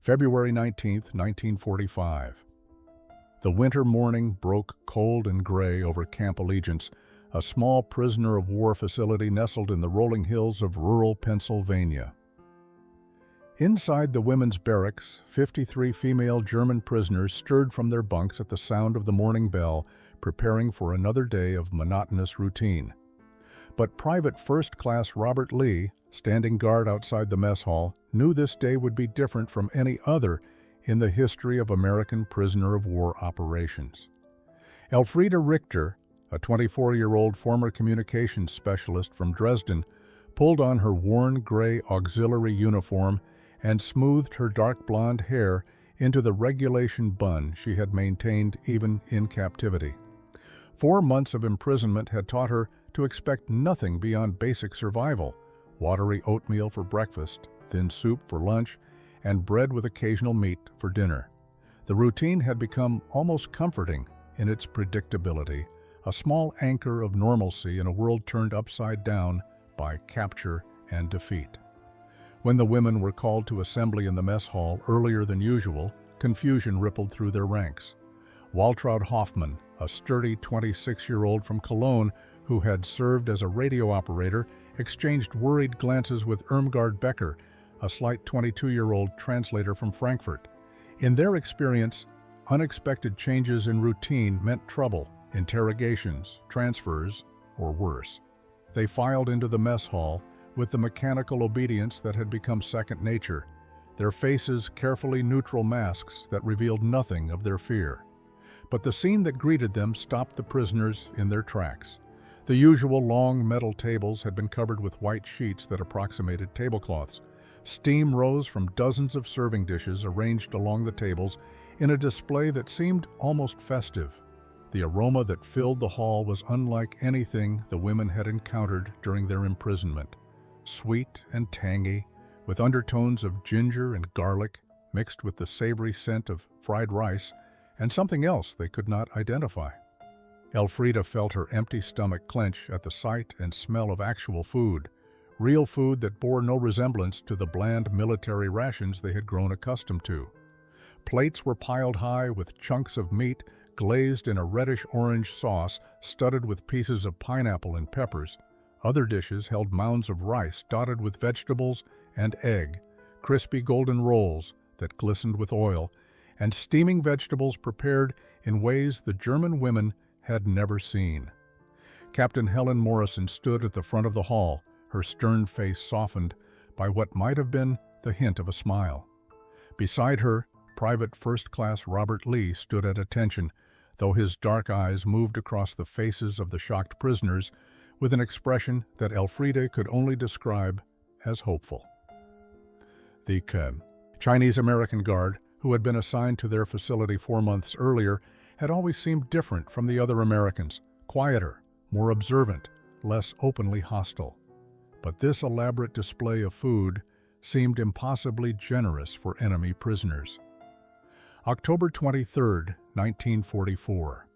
February 19, 1945. The winter morning broke cold and gray over Camp Allegiance, a small prisoner of war facility nestled in the rolling hills of rural Pennsylvania. Inside the women's barracks, 53 female German prisoners stirred from their bunks at the sound of the morning bell, preparing for another day of monotonous routine. But Private First Class Robert Lee, standing guard outside the mess hall, knew this day would be different from any other in the history of American prisoner of war operations. Elfriede Richter, a 24-year-old former communications specialist from Dresden, pulled on her worn gray auxiliary uniform and smoothed her dark blonde hair into the regulation bun she had maintained even in captivity. 4 months of imprisonment had taught her to expect nothing beyond basic survival: watery oatmeal for breakfast, thin soup for lunch, and bread with occasional meat for dinner. The routine had become almost comforting in its predictability, a small anchor of normalcy in a world turned upside down by capture and defeat. When the women were called to assembly in the mess hall earlier than usual, confusion rippled through their ranks. Waltraud Hoffmann, a sturdy 26-year-old from Cologne who had served as a radio operator, exchanged worried glances with Irmgard Becker, a slight 22-year-old translator from Frankfurt. In their experience, unexpected changes in routine meant trouble, interrogations, transfers, or worse. They filed into the mess hall with the mechanical obedience that had become second nature, their faces carefully neutral masks that revealed nothing of their fear. But the scene that greeted them stopped the prisoners in their tracks. The usual long metal tables had been covered with white sheets that approximated tablecloths. Steam rose from dozens of serving dishes arranged along the tables in a display that seemed almost festive. The aroma that filled the hall was unlike anything the women had encountered during their imprisonment. Sweet and tangy, with undertones of ginger and garlic, mixed with the savory scent of fried rice and something else they could not identify. Elfriede felt her empty stomach clench at the sight and smell of actual food, real food that bore no resemblance to the bland military rations they had grown accustomed to. Plates were piled high with chunks of meat glazed in a reddish-orange sauce studded with pieces of pineapple and peppers. Other dishes held mounds of rice dotted with vegetables and egg, crispy golden rolls that glistened with oil, and steaming vegetables prepared in ways the German women had never seen. Captain Helen Morrison stood at the front of the hall, her stern face softened by what might have been the hint of a smile. Beside her, Private First Class Robert Lee stood at attention, though his dark eyes moved across the faces of the shocked prisoners with an expression that Elfriede could only describe as hopeful. The Chinese-American guard, who had been assigned to their facility 4 months earlier, had always seemed different from the other Americans, quieter, more observant, less openly hostile. But this elaborate display of food seemed impossibly generous for enemy prisoners. October 23, 1944.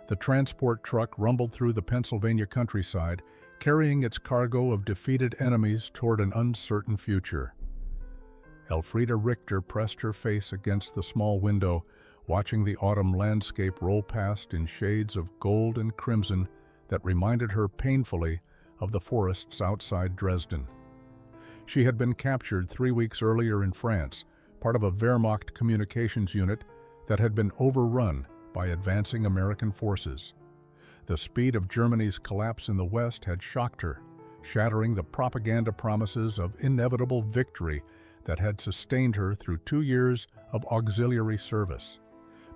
The transport truck rumbled through the Pennsylvania countryside, carrying its cargo of defeated enemies toward an uncertain future. Elfriede Richter pressed her face against the small window, watching the autumn landscape roll past in shades of gold and crimson that reminded her painfully of the forests outside Dresden. She had been captured 3 weeks earlier in France, part of a Wehrmacht communications unit that had been overrun by advancing American forces. The speed of Germany's collapse in the West had shocked her, shattering the propaganda promises of inevitable victory that had sustained her through 2 years of auxiliary service.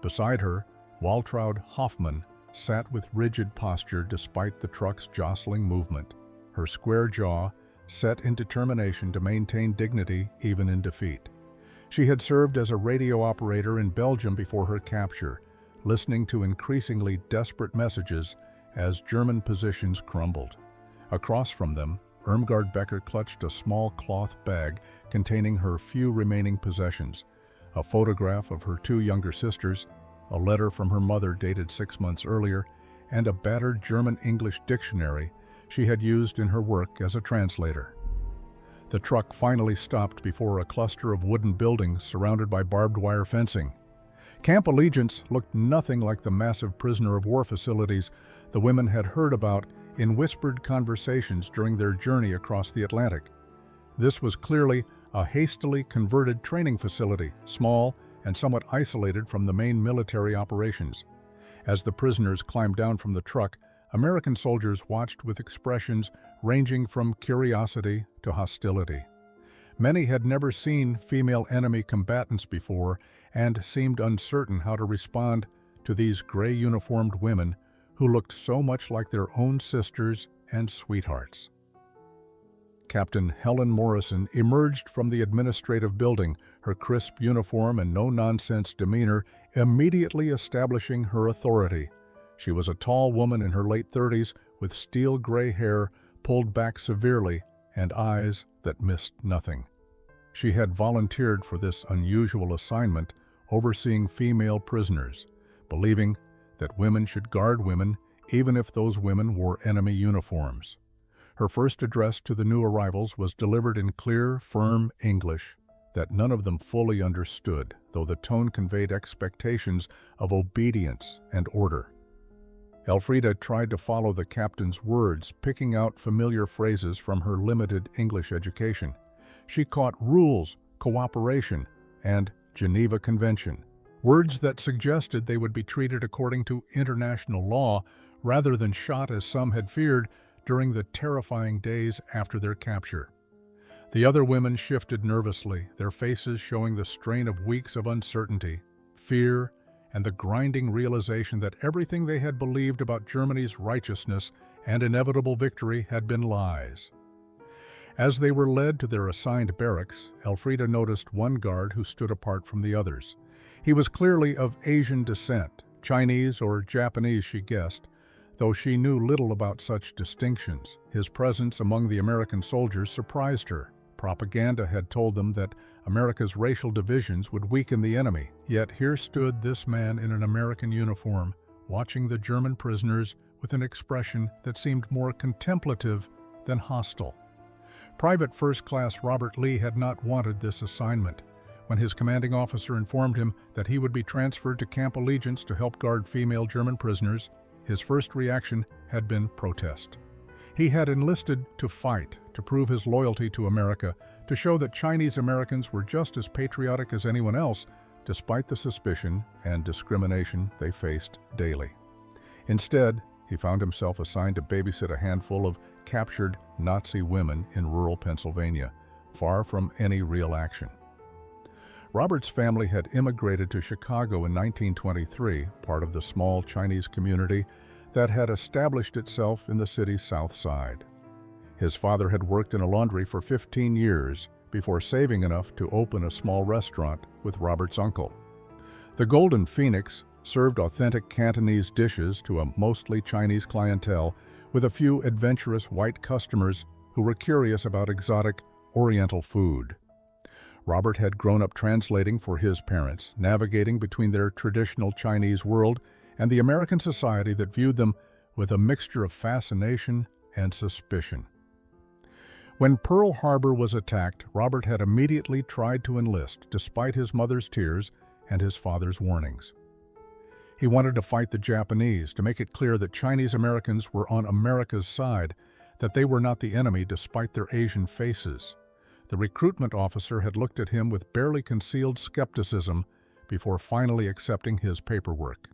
Beside her, Waltraud Hoffmann sat with rigid posture despite the truck's jostling movement, her square jaw set in determination to maintain dignity even in defeat. She had served as a radio operator in Belgium before her capture, listening to increasingly desperate messages as German positions crumbled. Across from them, Irmgard Becker clutched a small cloth bag containing her few remaining possessions, a photograph of her 2 younger sisters, a letter from her mother dated 6 months earlier, and a battered German-English dictionary she had used in her work as a translator. The truck finally stopped before a cluster of wooden buildings surrounded by barbed wire fencing. Camp Allegiance looked nothing like the massive prisoner of war facilities the women had heard about in whispered conversations during their journey across the Atlantic. This was clearly a hastily converted training facility, small and somewhat isolated from the main military operations. As the prisoners climbed down from the truck, American soldiers watched with expressions ranging from curiosity to hostility. Many had never seen female enemy combatants before and seemed uncertain how to respond to these gray-uniformed women who looked so much like their own sisters and sweethearts. Captain Helen Morrison emerged from the administrative building, her crisp uniform and no-nonsense demeanor immediately establishing her authority. She was a tall woman in her late 30s with steel gray hair pulled back severely and eyes that missed nothing. She had volunteered for this unusual assignment, overseeing female prisoners, believing that women should guard women even if those women wore enemy uniforms. Her first address to the new arrivals was delivered in clear, firm English that none of them fully understood, though the tone conveyed expectations of obedience and order. Elfrida tried to follow the captain's words, picking out familiar phrases from her limited English education. She caught rules, cooperation, and Geneva Convention, words that suggested they would be treated according to international law rather than shot as some had feared during the terrifying days after their capture. The other women shifted nervously, their faces showing the strain of weeks of uncertainty, fear, and the grinding realization that everything they had believed about Germany's righteousness and inevitable victory had been lies. As they were led to their assigned barracks, Elfrida noticed one guard who stood apart from the others. He was clearly of Asian descent, Chinese or Japanese, she guessed, though she knew little about such distinctions. His presence among the American soldiers surprised her. Propaganda had told them that America's racial divisions would weaken the enemy, yet here stood this man in an American uniform, watching the German prisoners with an expression that seemed more contemplative than hostile. Private First Class Robert Lee had not wanted this assignment. When his commanding officer informed him that he would be transferred to Camp Allegiance to help guard female German prisoners, his first reaction had been protest. He had enlisted to fight, to prove his loyalty to America, to show that Chinese Americans were just as patriotic as anyone else, despite the suspicion and discrimination they faced daily. Instead, he found himself assigned to babysit a handful of captured Nazi women in rural Pennsylvania, far from any real action. Robert's family had immigrated to Chicago in 1923, part of the small Chinese community that had established itself in the city's south side. His father had worked in a laundry for 15 years before saving enough to open a small restaurant with Robert's uncle. The Golden Phoenix served authentic Cantonese dishes to a mostly Chinese clientele, with a few adventurous white customers who were curious about exotic Oriental food. Robert had grown up translating for his parents, navigating between their traditional Chinese world and the American society that viewed them with a mixture of fascination and suspicion. When Pearl Harbor was attacked, Robert had immediately tried to enlist, despite his mother's tears and his father's warnings. He wanted to fight the Japanese, to make it clear that Chinese Americans were on America's side, that they were not the enemy despite their Asian faces. The recruitment officer had looked at him with barely concealed skepticism before finally accepting his paperwork.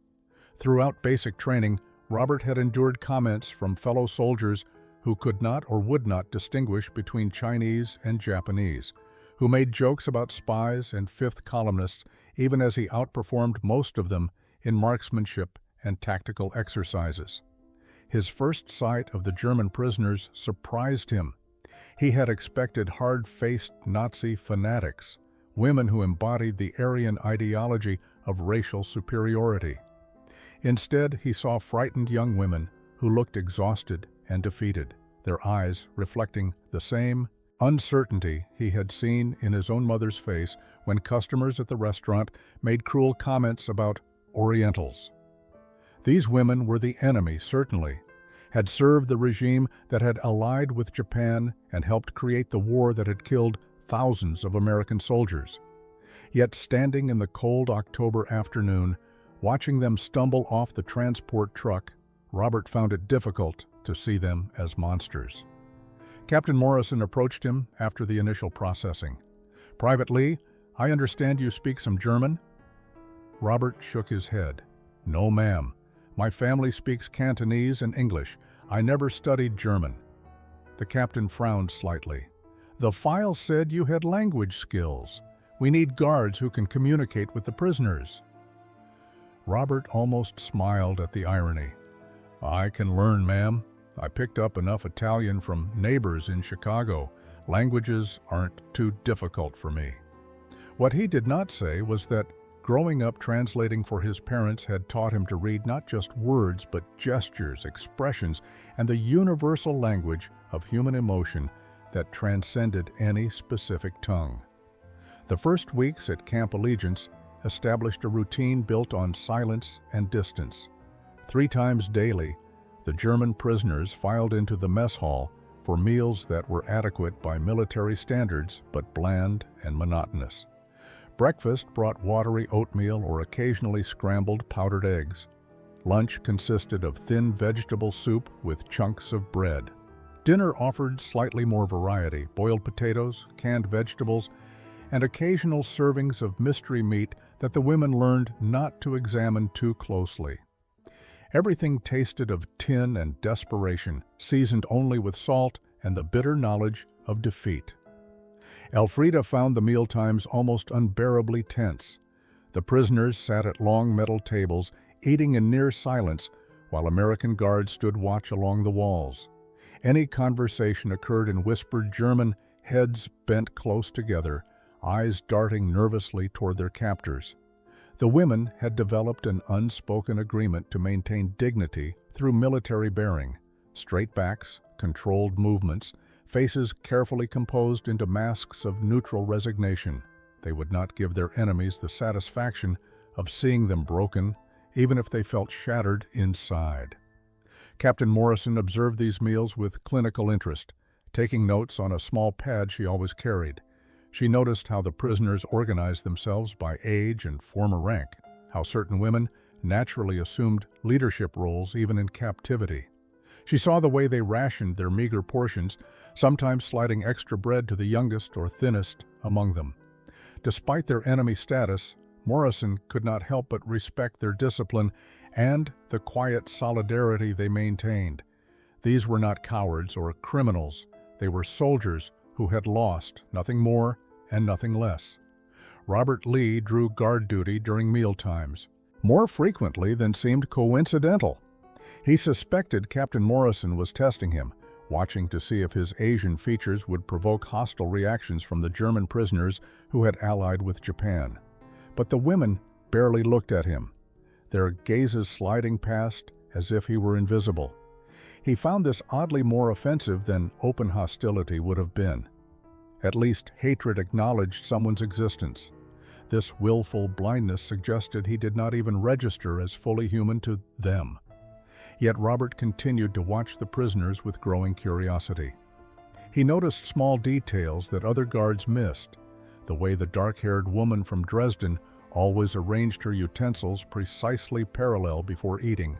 Throughout basic training, Robert had endured comments from fellow soldiers who could not or would not distinguish between Chinese and Japanese, who made jokes about spies and fifth columnists even as he outperformed most of them in marksmanship and tactical exercises. His first sight of the German prisoners surprised him. He had expected hard-faced Nazi fanatics, women who embodied the Aryan ideology of racial superiority. Instead, he saw frightened young women who looked exhausted and defeated, their eyes reflecting the same uncertainty he had seen in his own mother's face when customers at the restaurant made cruel comments about Orientals. These women were the enemy, certainly. had served the regime that had allied with Japan and helped create the war that had killed thousands of American soldiers. Yet standing in the cold October afternoon, watching them stumble off the transport truck, Robert found it difficult to see them as monsters. Captain Morrison approached him after the initial processing. "Private Lee, I understand you speak some German?" Robert shook his head. "No, ma'am. My family speaks Cantonese and English. I never studied German." The captain frowned slightly. "The file said you had language skills. We need guards who can communicate with the prisoners." Robert almost smiled at the irony. "I can learn, ma'am. I picked up enough Italian from neighbors in Chicago. Languages aren't too difficult for me." What he did not say was that growing up translating for his parents had taught him to read not just words but gestures, expressions, and the universal language of human emotion that transcended any specific tongue. The first weeks at Camp Allegiance established a routine built on silence and distance. 3 times daily, the German prisoners filed into the mess hall for meals that were adequate by military standards but bland and monotonous. Breakfast brought watery oatmeal or occasionally scrambled powdered eggs. Lunch consisted of thin vegetable soup with chunks of bread. Dinner offered slightly more variety: boiled potatoes, canned vegetables, and occasional servings of mystery meat that the women learned not to examine too closely. Everything tasted of tin and desperation, seasoned only with salt and the bitter knowledge of defeat. Elfrida found the mealtimes almost unbearably tense. The prisoners sat at long metal tables, eating in near silence, while American guards stood watch along the walls. Any conversation occurred in whispered German, heads bent close together, eyes darting nervously toward their captors. The women had developed an unspoken agreement to maintain dignity through military bearing: straight backs, controlled movements, faces carefully composed into masks of neutral resignation. They would not give their enemies the satisfaction of seeing them broken, even if they felt shattered inside. Captain Morrison observed these meals with clinical interest, taking notes on a small pad she always carried. She noticed how the prisoners organized themselves by age and former rank, how certain women naturally assumed leadership roles even in captivity. She saw the way they rationed their meager portions, sometimes sliding extra bread to the youngest or thinnest among them. Despite their enemy status, Morrison could not help but respect their discipline and the quiet solidarity they maintained. These were not cowards or criminals. They were soldiers who had lost nothing more and nothing less. Robert Lee drew guard duty during mealtimes, more frequently than seemed coincidental. He suspected Captain Morrison was testing him, watching to see if his Asian features would provoke hostile reactions from the German prisoners who had allied with Japan. But the women barely looked at him, their gazes sliding past as if he were invisible. He found this oddly more offensive than open hostility would have been. At least hatred acknowledged someone's existence. This willful blindness suggested he did not even register as fully human to them. Yet Robert continued to watch the prisoners with growing curiosity. He noticed small details that other guards missed: the way the dark-haired woman from Dresden always arranged her utensils precisely parallel before eating;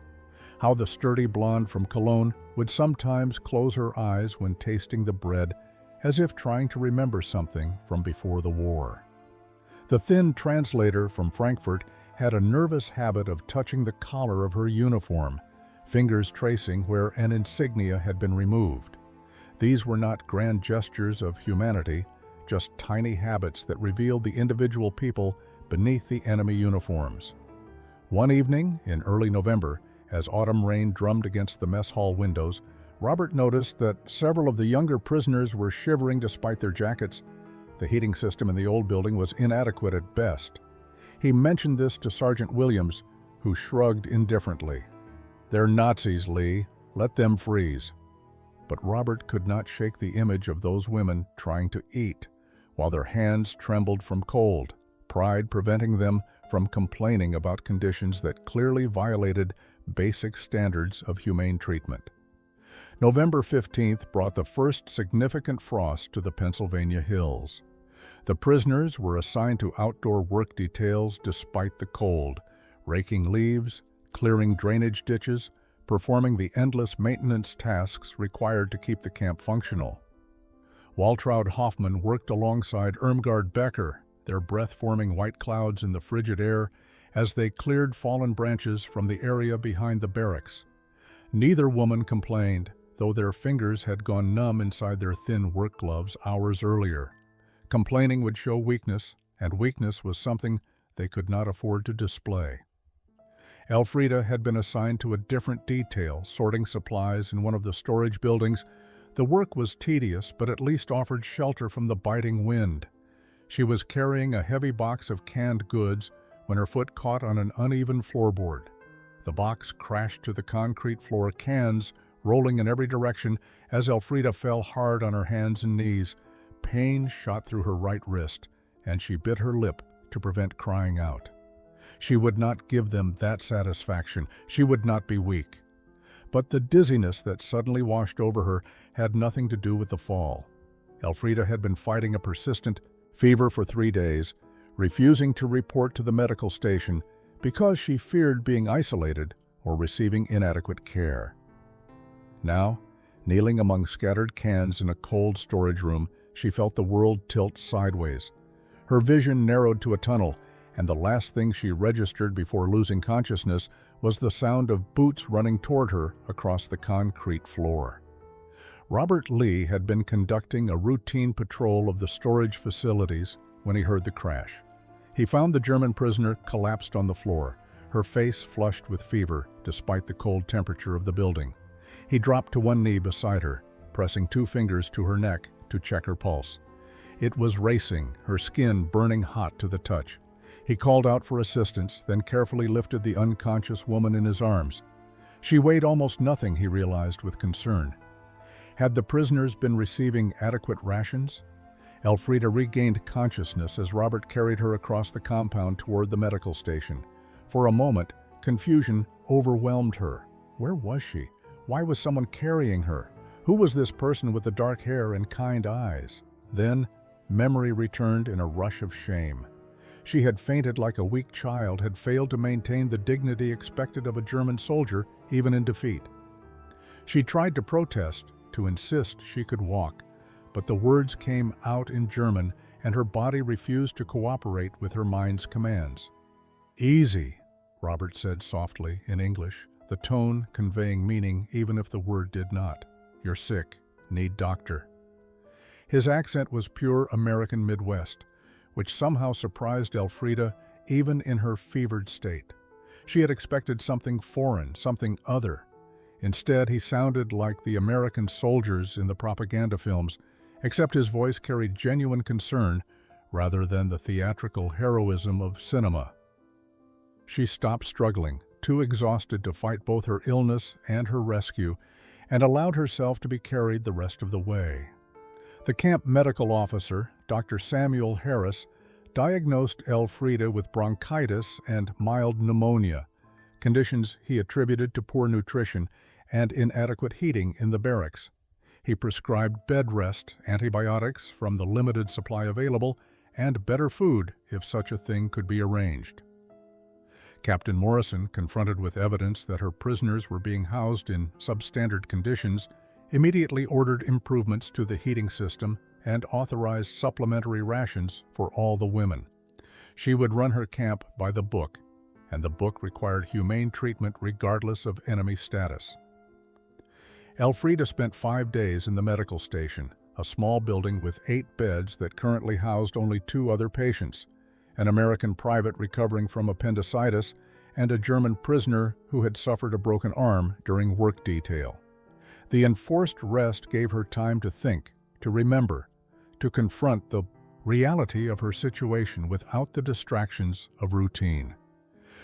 how the sturdy blonde from Cologne would sometimes close her eyes when tasting the bread, as if trying to remember something from before the war. The thin translator from Frankfurt had a nervous habit of touching the collar of her uniform, fingers tracing where an insignia had been removed. These were not grand gestures of humanity, just tiny habits that revealed the individual people beneath the enemy uniforms. One evening in early November, as autumn rain drummed against the mess hall windows, Robert noticed that several of the younger prisoners were shivering despite their jackets. The heating system in the old building was inadequate at best. He mentioned this to Sergeant Williams, who shrugged indifferently. "They're Nazis, Lee. Let them freeze." But Robert could not shake the image of those women trying to eat, while their hands trembled from cold, pride preventing them from complaining about conditions that clearly violated basic standards of humane treatment. November 15th brought the first significant frost to the Pennsylvania hills. The prisoners were assigned to outdoor work details despite the cold, raking leaves, clearing drainage ditches, performing the endless maintenance tasks required to keep the camp functional. Waltraud Hoffman worked alongside Irmgard Becker, their breath-forming white clouds in the frigid air, as they cleared fallen branches from the area behind the barracks. Neither woman complained, though their fingers had gone numb inside their thin work gloves hours earlier. Complaining would show weakness, and weakness was something they could not afford to display. Elfrida had been assigned to a different detail, sorting supplies in one of the storage buildings. The work was tedious, but at least offered shelter from the biting wind. She was carrying a heavy box of canned goods when her foot caught on an uneven floorboard. The box crashed to the concrete floor, cans rolling in every direction as Elfrida fell hard on her hands and knees. Pain shot through her right wrist, and she bit her lip to prevent crying out. She would not give them that satisfaction. She would not be weak. But the dizziness that suddenly washed over her had nothing to do with the fall. Elfrida had been fighting a persistent fever for 3 days, refusing to report to the medical station because she feared being isolated or receiving inadequate care. Now, kneeling among scattered cans in a cold storage room, she felt the world tilt sideways. Her vision narrowed to a tunnel, and the last thing she registered before losing consciousness was the sound of boots running toward her across the concrete floor. Robert Lee had been conducting a routine patrol of the storage facilities when he heard the crash. He found the German prisoner collapsed on the floor, her face flushed with fever despite the cold temperature of the building. He dropped to one knee beside her, pressing 2 fingers to her neck to check her pulse. It was racing, her skin burning hot to the touch. He called out for assistance, then carefully lifted the unconscious woman in his arms. She weighed almost nothing, he realized with concern. Had the prisoners been receiving adequate rations? Elfrida regained consciousness as Robert carried her across the compound toward the medical station. For a moment, confusion overwhelmed her. Where was she? Why was someone carrying her? Who was this person with the dark hair and kind eyes? Then, memory returned in a rush of shame. She had fainted like a weak child, had failed to maintain the dignity expected of a German soldier, even in defeat. She tried to protest, to insist she could walk, but the words came out in German, and her body refused to cooperate with her mind's commands. "Easy," Robert said softly in English, the tone conveying meaning even if the word did not. "You're sick. Need doctor." His accent was pure American Midwest, which somehow surprised Elfrida even in her fevered state. She had expected something foreign, something other. Instead, he sounded like the American soldiers in the propaganda films, except his voice carried genuine concern rather than the theatrical heroism of cinema. She stopped struggling, too exhausted to fight both her illness and her rescue, and allowed herself to be carried the rest of the way. The camp medical officer, Dr. Samuel Harris, diagnosed Elfrida with bronchitis and mild pneumonia, conditions he attributed to poor nutrition and inadequate heating in the barracks. He prescribed bed rest, antibiotics from the limited supply available, and better food if such a thing could be arranged. Captain Morrison, confronted with evidence that her prisoners were being housed in substandard conditions, immediately ordered improvements to the heating system and authorized supplementary rations for all the women. She would run her camp by the book, and the book required humane treatment regardless of enemy status. Elfrida spent 5 days in the medical station, a small building with 8 beds that currently housed only 2 other patients, an American private recovering from appendicitis and a German prisoner who had suffered a broken arm during work detail. The enforced rest gave her time to think, to remember, to confront the reality of her situation without the distractions of routine.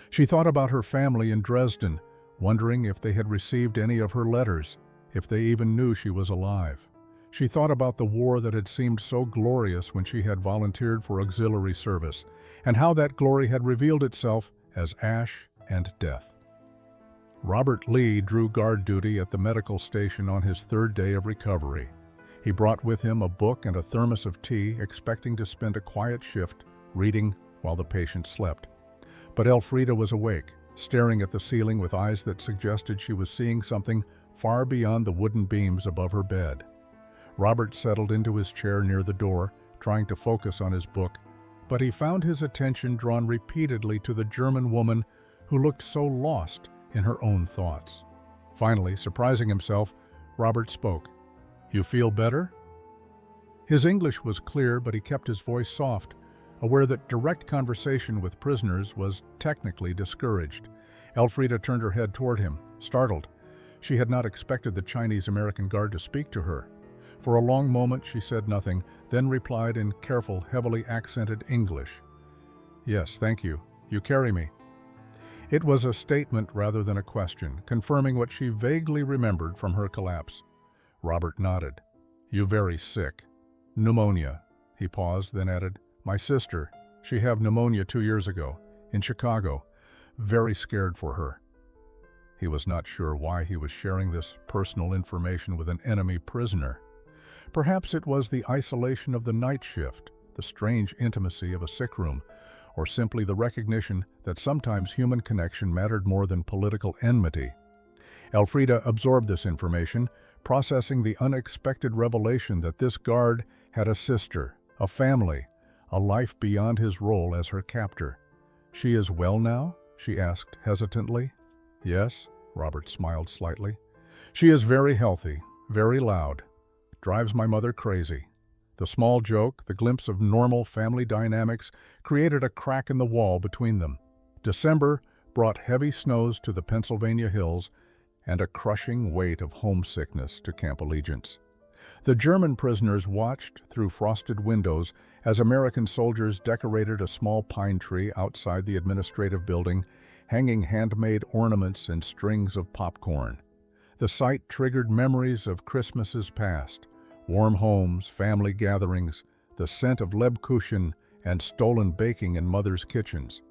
She thought about her family in Dresden, wondering if they had received any of her letters, if they even knew she was alive. She thought about the war that had seemed so glorious when she had volunteered for auxiliary service, and how that glory had revealed itself as ash and death. Robert Lee drew guard duty at the medical station on his third day of recovery. He brought with him a book and a thermos of tea, expecting to spend a quiet shift reading while the patient slept. But Elfrida was awake, staring at the ceiling with eyes that suggested she was seeing something far beyond the wooden beams above her bed. Robert settled into his chair near the door, trying to focus on his book, but he found his attention drawn repeatedly to the German woman who looked so lost in her own thoughts. Finally, surprising himself, Robert spoke. "You feel better?" His English was clear, but he kept his voice soft, aware that direct conversation with prisoners was technically discouraged. Elfrida turned her head toward him, startled. She had not expected the Chinese-American guard to speak to her. For a long moment she said nothing, then replied in careful, heavily accented English. "Yes, thank you. You carry me." It was a statement rather than a question, confirming what she vaguely remembered from her collapse. Robert nodded. "You very sick." "Pneumonia." He paused, then added, "My sister, she had pneumonia 2 years ago, in Chicago. Very scared for her." He was not sure why he was sharing this personal information with an enemy prisoner. Perhaps it was the isolation of the night shift, the strange intimacy of a sick room, or simply the recognition that sometimes human connection mattered more than political enmity. Elfrida absorbed this information, processing the unexpected revelation that this guard had a sister, a family, a life beyond his role as her captor. "She is well now?" she asked hesitantly. "Yes," Robert smiled slightly. "She is very healthy, very loud. Drives my mother crazy." The small joke, the glimpse of normal family dynamics, created a crack in the wall between them. December brought heavy snows to the Pennsylvania hills and a crushing weight of homesickness to Camp Allegiance. The German prisoners watched through frosted windows as American soldiers decorated a small pine tree outside the administrative building, hanging handmade ornaments and strings of popcorn. The sight triggered memories of Christmases past, warm homes, family gatherings, the scent of Lebkuchen and stolen baking in mother's kitchens.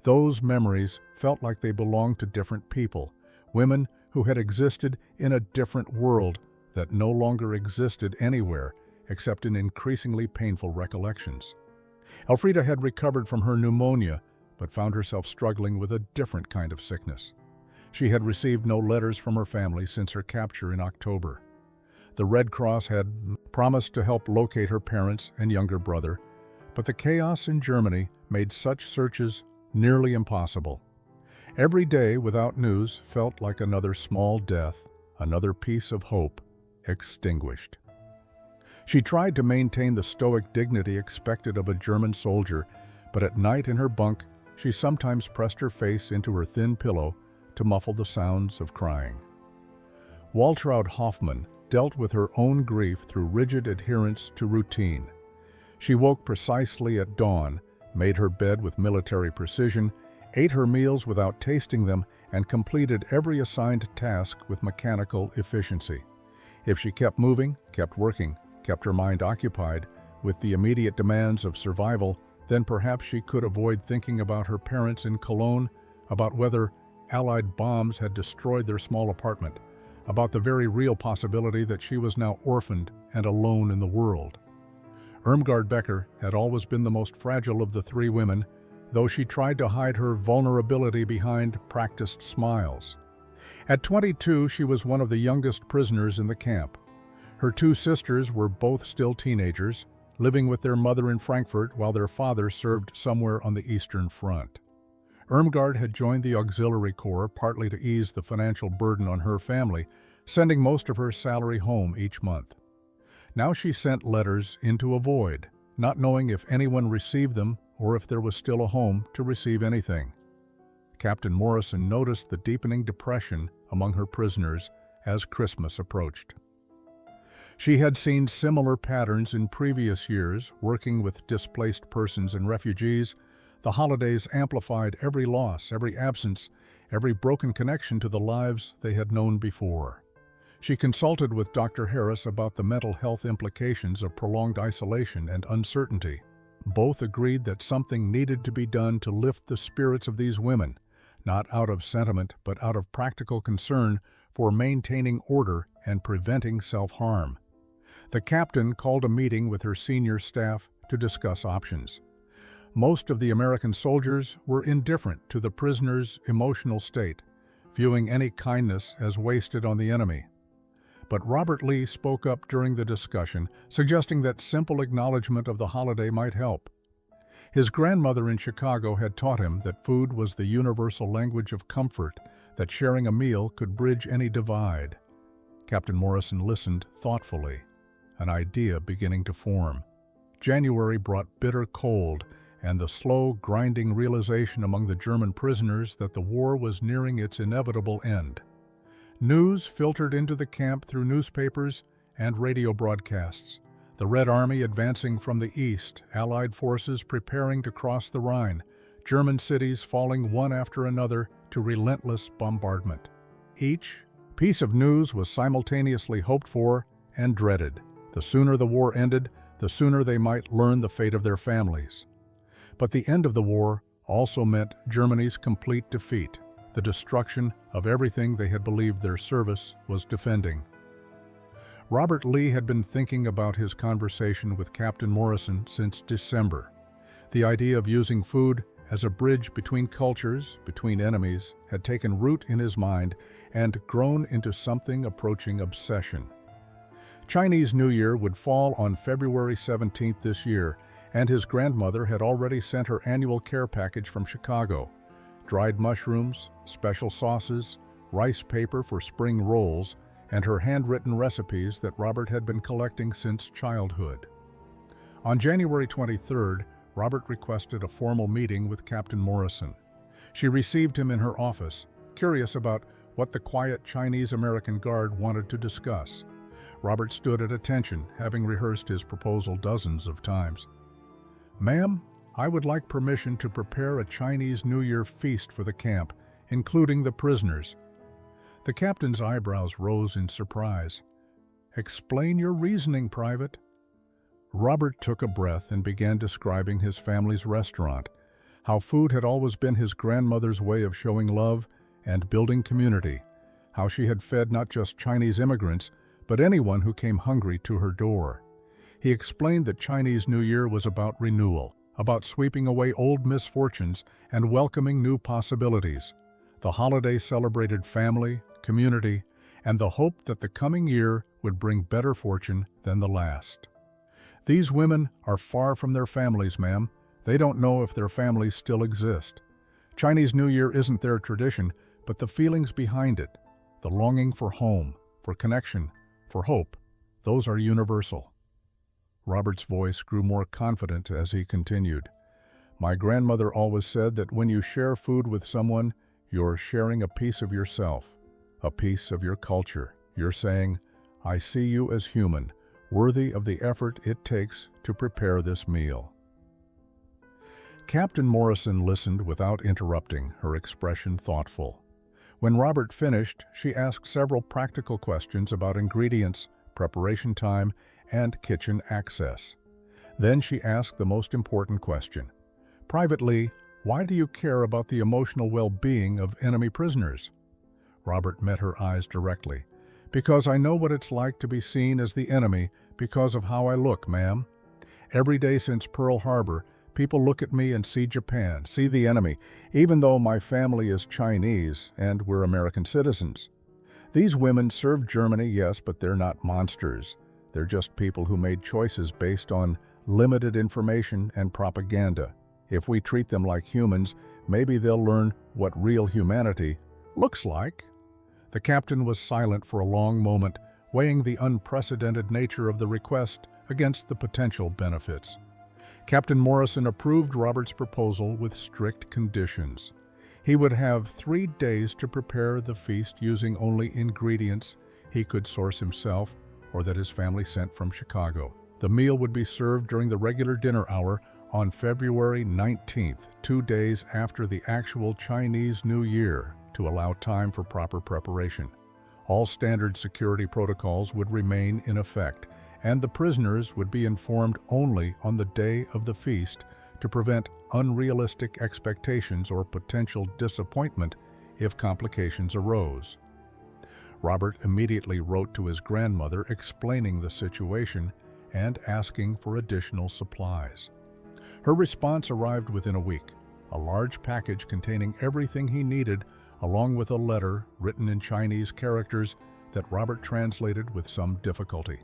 Those memories felt like they belonged to different people, women who had existed in a different world that no longer existed anywhere except in increasingly painful recollections. Elfrida had recovered from her pneumonia, but found herself struggling with a different kind of sickness. She had received no letters from her family since her capture in October. The Red Cross had promised to help locate her parents and younger brother, but the chaos in Germany made such searches nearly impossible. Every day without news felt like another small death, another piece of hope extinguished. She tried to maintain the stoic dignity expected of a German soldier, but at night in her bunk, she sometimes pressed her face into her thin pillow to muffle the sounds of crying. Waltraud Hoffmann dealt with her own grief through rigid adherence to routine. She woke precisely at dawn, made her bed with military precision, ate her meals without tasting them, and completed every assigned task with mechanical efficiency. If she kept moving, kept working, kept her mind occupied with the immediate demands of survival, then perhaps she could avoid thinking about her parents in Cologne, about whether Allied bombs had destroyed their small apartment, about the very real possibility that she was now orphaned and alone in the world. Irmgard Becker had always been the most fragile of the three women, though she tried to hide her vulnerability behind practiced smiles. At 22, she was one of the youngest prisoners in the camp. Her two sisters were both still teenagers, living with their mother in Frankfurt while their father served somewhere on the Eastern Front. Irmgard had joined the Auxiliary Corps partly to ease the financial burden on her family, sending most of her salary home each month. Now she sent letters into a void, not knowing if anyone received them or if there was still a home to receive anything. Captain Morrison noticed the deepening depression among her prisoners as Christmas approached. She had seen similar patterns in previous years, working with displaced persons and refugees. The holidays amplified every loss, every absence, every broken connection to the lives they had known before. She consulted with Dr. Harris about the mental health implications of prolonged isolation and uncertainty. Both agreed that something needed to be done to lift the spirits of these women, not out of sentiment but out of practical concern for maintaining order and preventing self-harm. The captain called a meeting with her senior staff to discuss options. Most of the American soldiers were indifferent to the prisoners' emotional state, viewing any kindness as wasted on the enemy. But Robert Lee spoke up during the discussion, suggesting that simple acknowledgement of the holiday might help. His grandmother in Chicago had taught him that food was the universal language of comfort, that sharing a meal could bridge any divide. Captain Morrison listened thoughtfully, an idea beginning to form. January brought bitter cold and the slow, grinding realization among the German prisoners that the war was nearing its inevitable end. News filtered into the camp through newspapers and radio broadcasts. The Red Army advancing from the east, Allied forces preparing to cross the Rhine, German cities falling one after another to relentless bombardment. Each piece of news was simultaneously hoped for and dreaded. The sooner the war ended, the sooner they might learn the fate of their families. But the end of the war also meant Germany's complete defeat, the destruction of everything they had believed their service was defending. Robert Lee had been thinking about his conversation with Captain Morrison since December. The idea of using food as a bridge between cultures, between enemies, had taken root in his mind and grown into something approaching obsession. Chinese New Year would fall on February 17th this year, and his grandmother had already sent her annual care package from Chicago: dried mushrooms, special sauces, rice paper for spring rolls, and her handwritten recipes that Robert had been collecting since childhood. On January 23rd, Robert requested a formal meeting with Captain Morrison. She received him in her office, curious about what the quiet Chinese-American guard wanted to discuss. Robert stood at attention, having rehearsed his proposal dozens of times. "Ma'am, I would like permission to prepare a Chinese New Year feast for the camp, including the prisoners." The captain's eyebrows rose in surprise. "Explain your reasoning, Private." Robert took a breath and began describing his family's restaurant, how food had always been his grandmother's way of showing love and building community, how she had fed not just Chinese immigrants, but anyone who came hungry to her door. He explained that Chinese New Year was about renewal, about sweeping away old misfortunes and welcoming new possibilities. The holiday celebrated family, community, and the hope that the coming year would bring better fortune than the last. "These women are far from their families, ma'am. They don't know if their families still exist. Chinese New Year isn't their tradition, but the feelings behind it, the longing for home, for connection, for hope, those are universal." Robert's voice grew more confident as he continued. "My grandmother always said that when you share food with someone, you're sharing a piece of yourself, a piece of your culture. You're saying, 'I see you as human, worthy of the effort it takes to prepare this meal.'" Captain Morrison listened without interrupting, her expression thoughtful. When Robert finished, she asked several practical questions about ingredients, preparation time, and kitchen access. Then she asked the most important question. "Private Lee, why do you care about the emotional well-being of enemy prisoners?" Robert met her eyes directly. "Because I know what it's like to be seen as the enemy because of how I look, ma'am. Every day since Pearl Harbor, people look at me and see Japan, see the enemy, even though my family is Chinese and we're American citizens. These women served Germany, yes, but they're not monsters. They're just people who made choices based on limited information and propaganda. If we treat them like humans, maybe they'll learn what real humanity looks like." The captain was silent for a long moment, weighing the unprecedented nature of the request against the potential benefits. Captain Morrison approved Robert's proposal with strict conditions. He would have 3 days to prepare the feast using only ingredients he could source himself or that his family sent from Chicago. The meal would be served during the regular dinner hour on February 19th, 2 days after the actual Chinese New Year, to allow time for proper preparation. All standard security protocols would remain in effect, and the prisoners would be informed only on the day of the feast to prevent unrealistic expectations or potential disappointment if complications arose. Robert immediately wrote to his grandmother explaining the situation and asking for additional supplies. Her response arrived within a week, a large package containing everything he needed, along with a letter written in Chinese characters that Robert translated with some difficulty.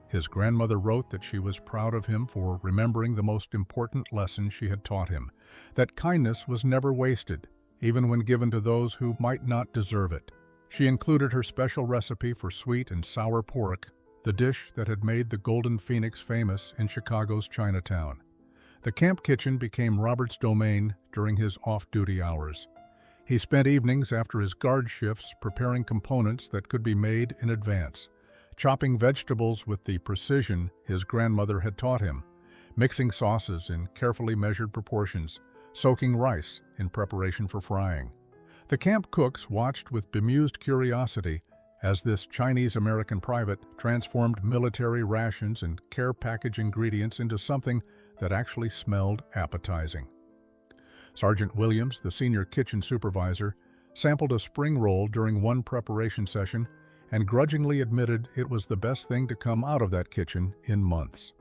His grandmother wrote that she was proud of him for remembering the most important lesson she had taught him, that kindness was never wasted, even when given to those who might not deserve it. She included her special recipe for sweet and sour pork, the dish that had made the Golden Phoenix famous in Chicago's Chinatown. The camp kitchen became Robert's domain during his off-duty hours. He spent evenings after his guard shifts preparing components that could be made in advance, chopping vegetables with the precision his grandmother had taught him, mixing sauces in carefully measured proportions, soaking rice in preparation for frying. The camp cooks watched with bemused curiosity as this Chinese-American private transformed military rations and care package ingredients into something that actually smelled appetizing. Sergeant Williams, the senior kitchen supervisor, sampled a spring roll during one preparation session and grudgingly admitted it was the best thing to come out of that kitchen in months.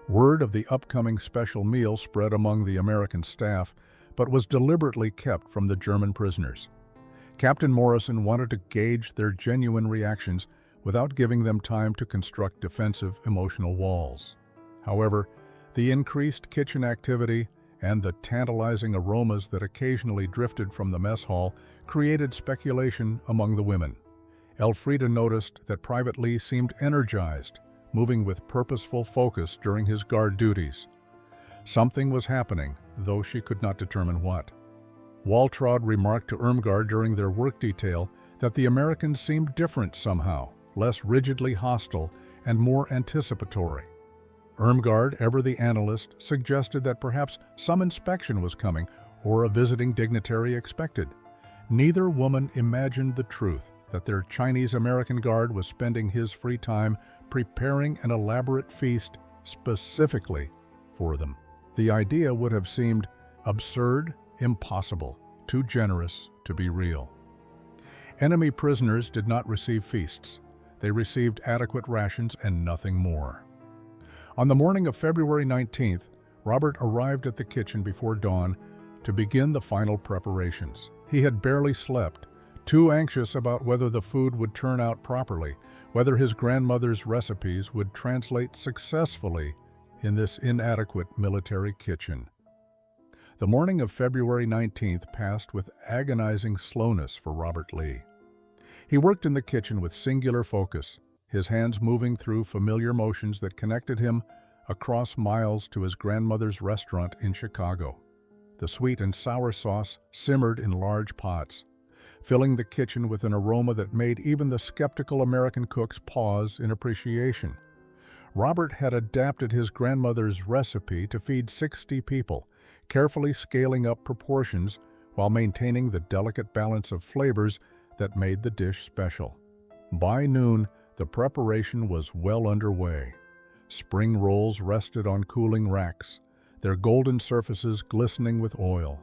Word of the upcoming special meal spread among the American staff, but was deliberately kept from the German prisoners. Captain Morrison wanted to gauge their genuine reactions without giving them time to construct defensive emotional walls. However, the increased kitchen activity and the tantalizing aromas that occasionally drifted from the mess hall created speculation among the women. Elfrida noticed that Private Lee seemed energized, moving with purposeful focus during his guard duties. Something was happening, though she could not determine what. Waltraud remarked to Irmgard during their work detail that the Americans seemed different somehow, less rigidly hostile and more anticipatory. Irmgard, ever the analyst, suggested that perhaps some inspection was coming or a visiting dignitary expected. Neither woman imagined the truth that their Chinese-American guard was spending his free time preparing an elaborate feast specifically for them. The idea would have seemed absurd, impossible, too generous to be real. Enemy prisoners did not receive feasts. They received adequate rations and nothing more. On the morning of February 19th, Robert arrived at the kitchen before dawn to begin the final preparations. He had barely slept, too anxious about whether the food would turn out properly, whether his grandmother's recipes would translate successfully in this inadequate military kitchen. The morning of February 19th passed with agonizing slowness for Robert Lee. He worked in the kitchen with singular focus, his hands moving through familiar motions that connected him across miles to his grandmother's restaurant in Chicago. The sweet and sour sauce simmered in large pots, filling the kitchen with an aroma that made even the skeptical American cooks pause in appreciation. Robert had adapted his grandmother's recipe to feed 60 people, carefully scaling up proportions while maintaining the delicate balance of flavors that made the dish special. By noon, the preparation was well underway. Spring rolls rested on cooling racks, their golden surfaces glistening with oil.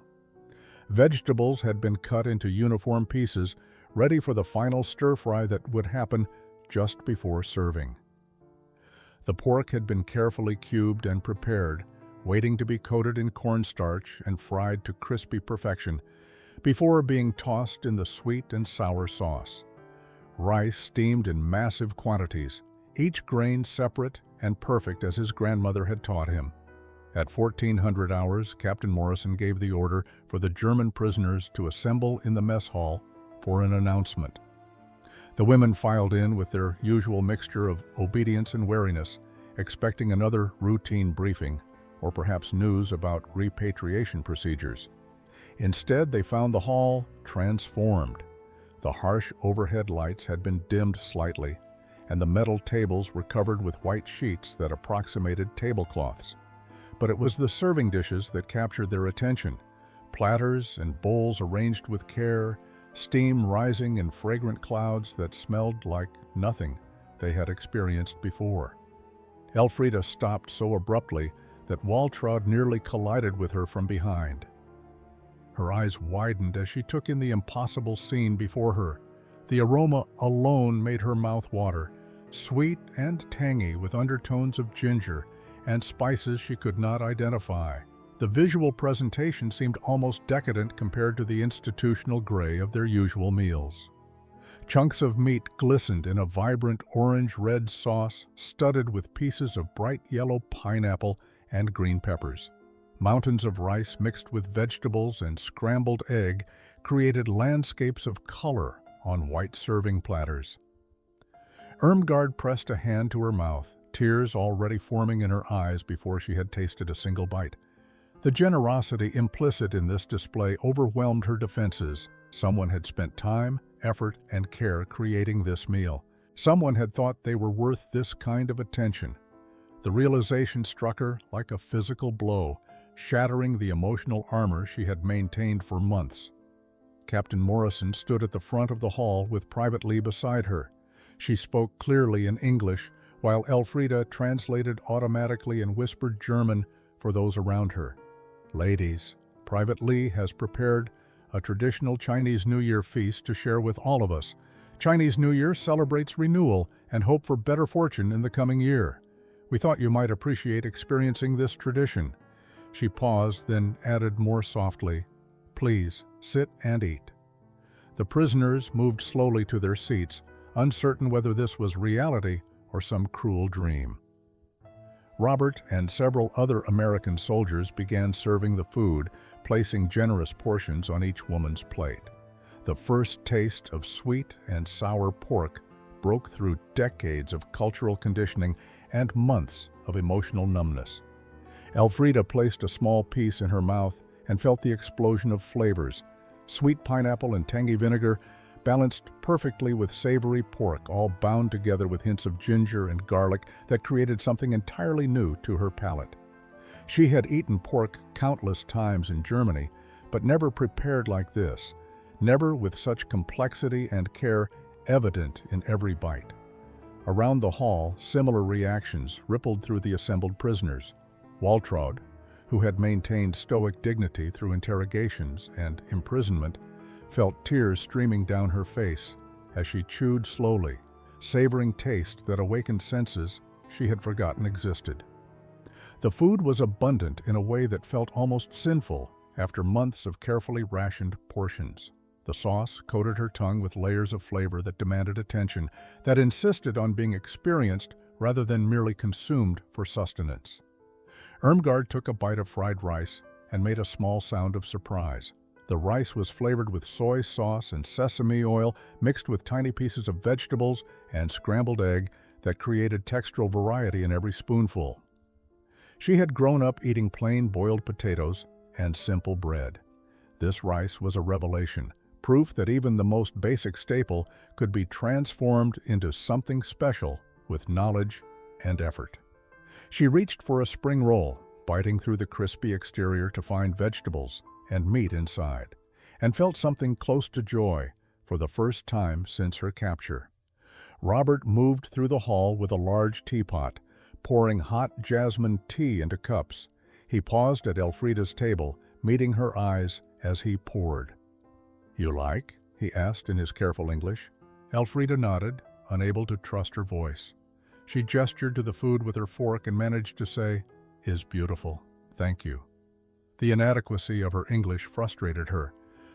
Vegetables had been cut into uniform pieces, ready for the final stir-fry that would happen just before serving. The pork had been carefully cubed and prepared, waiting to be coated in cornstarch and fried to crispy perfection before being tossed in the sweet and sour sauce. Rice steamed in massive quantities, each grain separate and perfect as his grandmother had taught him. At 1400 hours, Captain Morrison gave the order for the German prisoners to assemble in the mess hall for an announcement. The women filed in with their usual mixture of obedience and wariness, expecting another routine briefing, or perhaps news about repatriation procedures. Instead, they found the hall transformed. The harsh overhead lights had been dimmed slightly, and the metal tables were covered with white sheets that approximated tablecloths. But it was the serving dishes that captured their attention. Platters and bowls arranged with care, steam rising in fragrant clouds that smelled like nothing they had experienced before. Elfrida stopped so abruptly that Waltraud nearly collided with her from behind. Her eyes widened as she took in the impossible scene before her. The aroma alone made her mouth water, sweet and tangy with undertones of ginger and spices she could not identify. The visual presentation seemed almost decadent compared to the institutional gray of their usual meals. Chunks of meat glistened in a vibrant orange-red sauce studded with pieces of bright yellow pineapple and green peppers. Mountains of rice mixed with vegetables and scrambled egg created landscapes of color on white serving platters. Irmgard pressed a hand to her mouth, tears already forming in her eyes before she had tasted a single bite. The generosity implicit in this display overwhelmed her defenses. Someone had spent time, effort, and care creating this meal. Someone had thought they were worth this kind of attention. The realization struck her like a physical blow, shattering the emotional armor she had maintained for months. Captain Morrison stood at the front of the hall with Private Lee beside her. She spoke clearly in English, while Elfrida translated automatically in whispered German for those around her. "Ladies, Private Lee has prepared a traditional Chinese New Year feast to share with all of us. Chinese New Year celebrates renewal and hope for better fortune in the coming year. We thought you might appreciate experiencing this tradition." She paused, then added more softly, "Please, sit and eat." The prisoners moved slowly to their seats, uncertain whether this was reality or some cruel dream. Robert and several other American soldiers began serving the food, placing generous portions on each woman's plate. The first taste of sweet and sour pork broke through decades of cultural conditioning and months of emotional numbness. Elfrida placed a small piece in her mouth and felt the explosion of flavors. Sweet pineapple and tangy vinegar balanced perfectly with savory pork, all bound together with hints of ginger and garlic that created something entirely new to her palate. She had eaten pork countless times in Germany, but never prepared like this, never with such complexity and care evident in every bite. Around the hall, similar reactions rippled through the assembled prisoners. Waltraud, who had maintained stoic dignity through interrogations and imprisonment, felt tears streaming down her face as she chewed slowly, savoring taste that awakened senses she had forgotten existed. The food was abundant in a way that felt almost sinful after months of carefully rationed portions. The sauce coated her tongue with layers of flavor that demanded attention, that insisted on being experienced rather than merely consumed for sustenance. Irmgard took a bite of fried rice and made a small sound of surprise. The rice was flavored with soy sauce and sesame oil mixed with tiny pieces of vegetables and scrambled egg that created textural variety in every spoonful. She had grown up eating plain boiled potatoes and simple bread. This rice was a revelation, proof that even the most basic staple could be transformed into something special with knowledge and effort. She reached for a spring roll, biting through the crispy exterior to find vegetables and meat inside, and felt something close to joy for the first time since her capture. Robert moved through the hall with a large teapot, pouring hot jasmine tea into cups. He paused at Elfrida's table, meeting her eyes as he poured. "You like?" he asked in his careful English. Elfrida nodded, unable to trust her voice. She gestured to the food with her fork and managed to say, "Is beautiful, thank you." The inadequacy of her English frustrated her.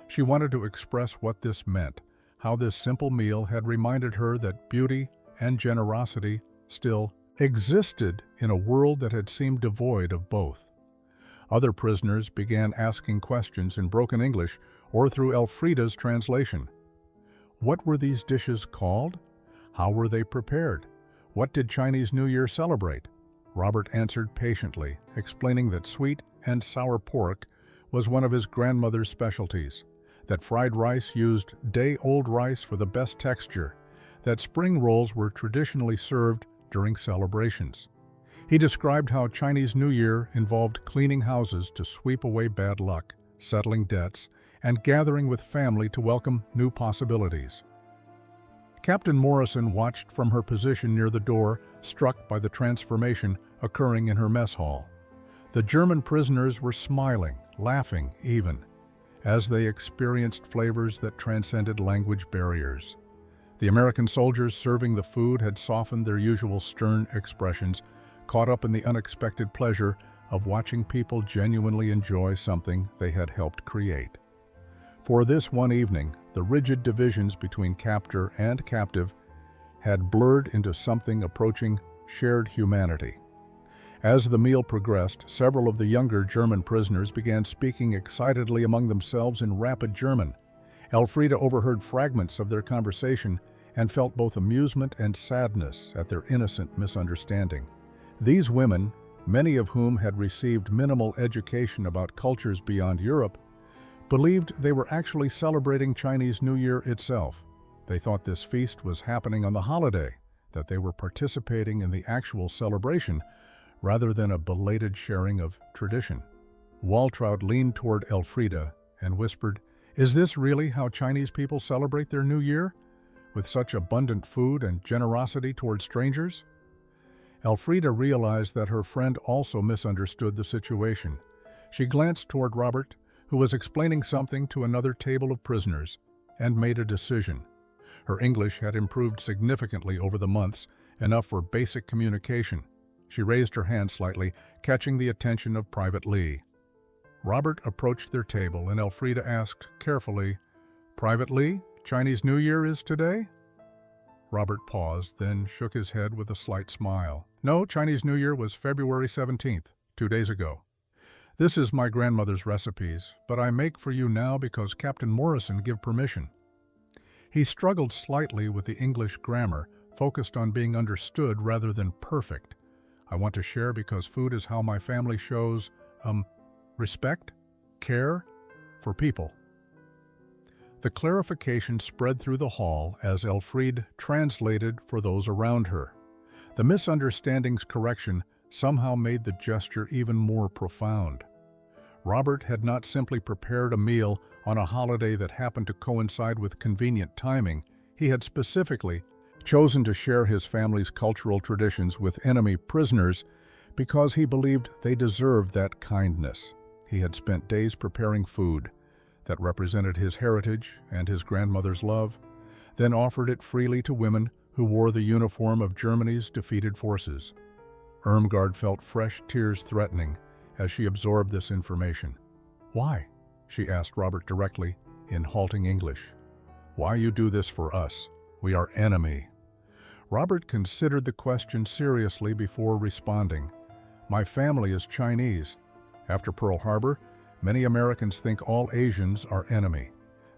She wanted to express what this meant, how this simple meal had reminded her that beauty and generosity still existed in a world that had seemed devoid of both. Other prisoners began asking questions in broken English or through Elfrida's translation. What were these dishes called? How were they prepared? What did Chinese New Year celebrate? Robert answered patiently, explaining that sweet and sour pork was one of his grandmother's specialties, that fried rice used day-old rice for the best texture, that spring rolls were traditionally served during celebrations. He described how Chinese New Year involved cleaning houses to sweep away bad luck, settling debts, and gathering with family to welcome new possibilities. Captain Morrison watched from her position near the door, struck by the transformation occurring in her mess hall. The German prisoners were smiling, laughing even, as they experienced flavors that transcended language barriers. The American soldiers serving the food had softened their usual stern expressions, caught up in the unexpected pleasure of watching people genuinely enjoy something they had helped create. For this one evening, the rigid divisions between captor and captive had blurred into something approaching shared humanity. As the meal progressed, several of the younger German prisoners began speaking excitedly among themselves in rapid German. Elfriede overheard fragments of their conversation and felt both amusement and sadness at their innocent misunderstanding. These women, many of whom had received minimal education about cultures beyond Europe, believed they were actually celebrating Chinese New Year itself. They thought this feast was happening on the holiday, that they were participating in the actual celebration, rather than a belated sharing of tradition. Waltraud leaned toward Elfriede and whispered, "Is this really how Chinese people celebrate their New Year? With such abundant food and generosity toward strangers?" Elfriede realized that her friend also misunderstood the situation. She glanced toward Robert, who was explaining something to another table of prisoners, and made a decision. Her English had improved significantly over the months, enough for basic communication. She raised her hand slightly, catching the attention of Private Lee. Robert approached their table, and Elfriede asked carefully, "Private Lee, Chinese New Year is today?" Robert paused, then shook his head with a slight smile. "No, Chinese New Year was February 17th, 2 days ago. This is my grandmother's recipes, but I make for you now because Captain Morrison give permission." He struggled slightly with the English grammar, focused on being understood rather than perfect. "I want to share because food is how my family shows, respect, care for people." The clarification spread through the hall as Elfriede translated for those around her. The misunderstanding's correction somehow made the gesture even more profound. Robert had not simply prepared a meal on a holiday that happened to coincide with convenient timing. He had specifically chosen to share his family's cultural traditions with enemy prisoners because he believed they deserved that kindness. He had spent days preparing food that represented his heritage and his grandmother's love, then offered it freely to women who wore the uniform of Germany's defeated forces. Irmgard felt fresh tears threatening as she absorbed this information. "Why?" she asked Robert directly in halting English. "Why you do this for us? We are enemy." Robert considered the question seriously before responding. "My family is Chinese. After Pearl Harbor, many Americans think all Asians are enemy.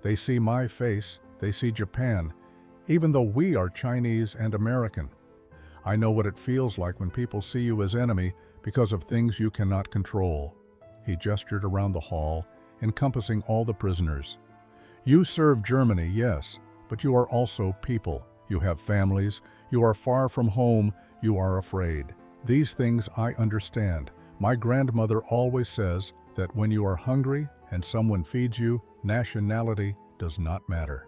They see my face, they see Japan, even though we are Chinese and American. I know what it feels like when people see you as enemy because of things you cannot control." He gestured around the hall, encompassing all the prisoners. "You serve Germany, yes, but you are also people. You have families, you are far from home, you are afraid. These things I understand. My grandmother always says that when you are hungry and someone feeds you, nationality does not matter.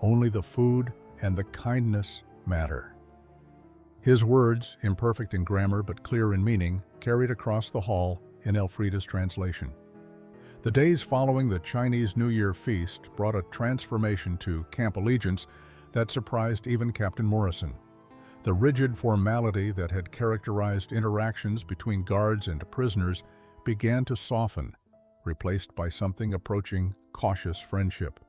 Only the food and the kindness matter." His words, imperfect in grammar but clear in meaning, carried across the hall in Elfriede's translation. The days following the Chinese New Year feast brought a transformation to Camp Allegiance that surprised even Captain Morrison. The rigid formality that had characterized interactions between guards and prisoners began to soften, replaced by something approaching cautious friendship.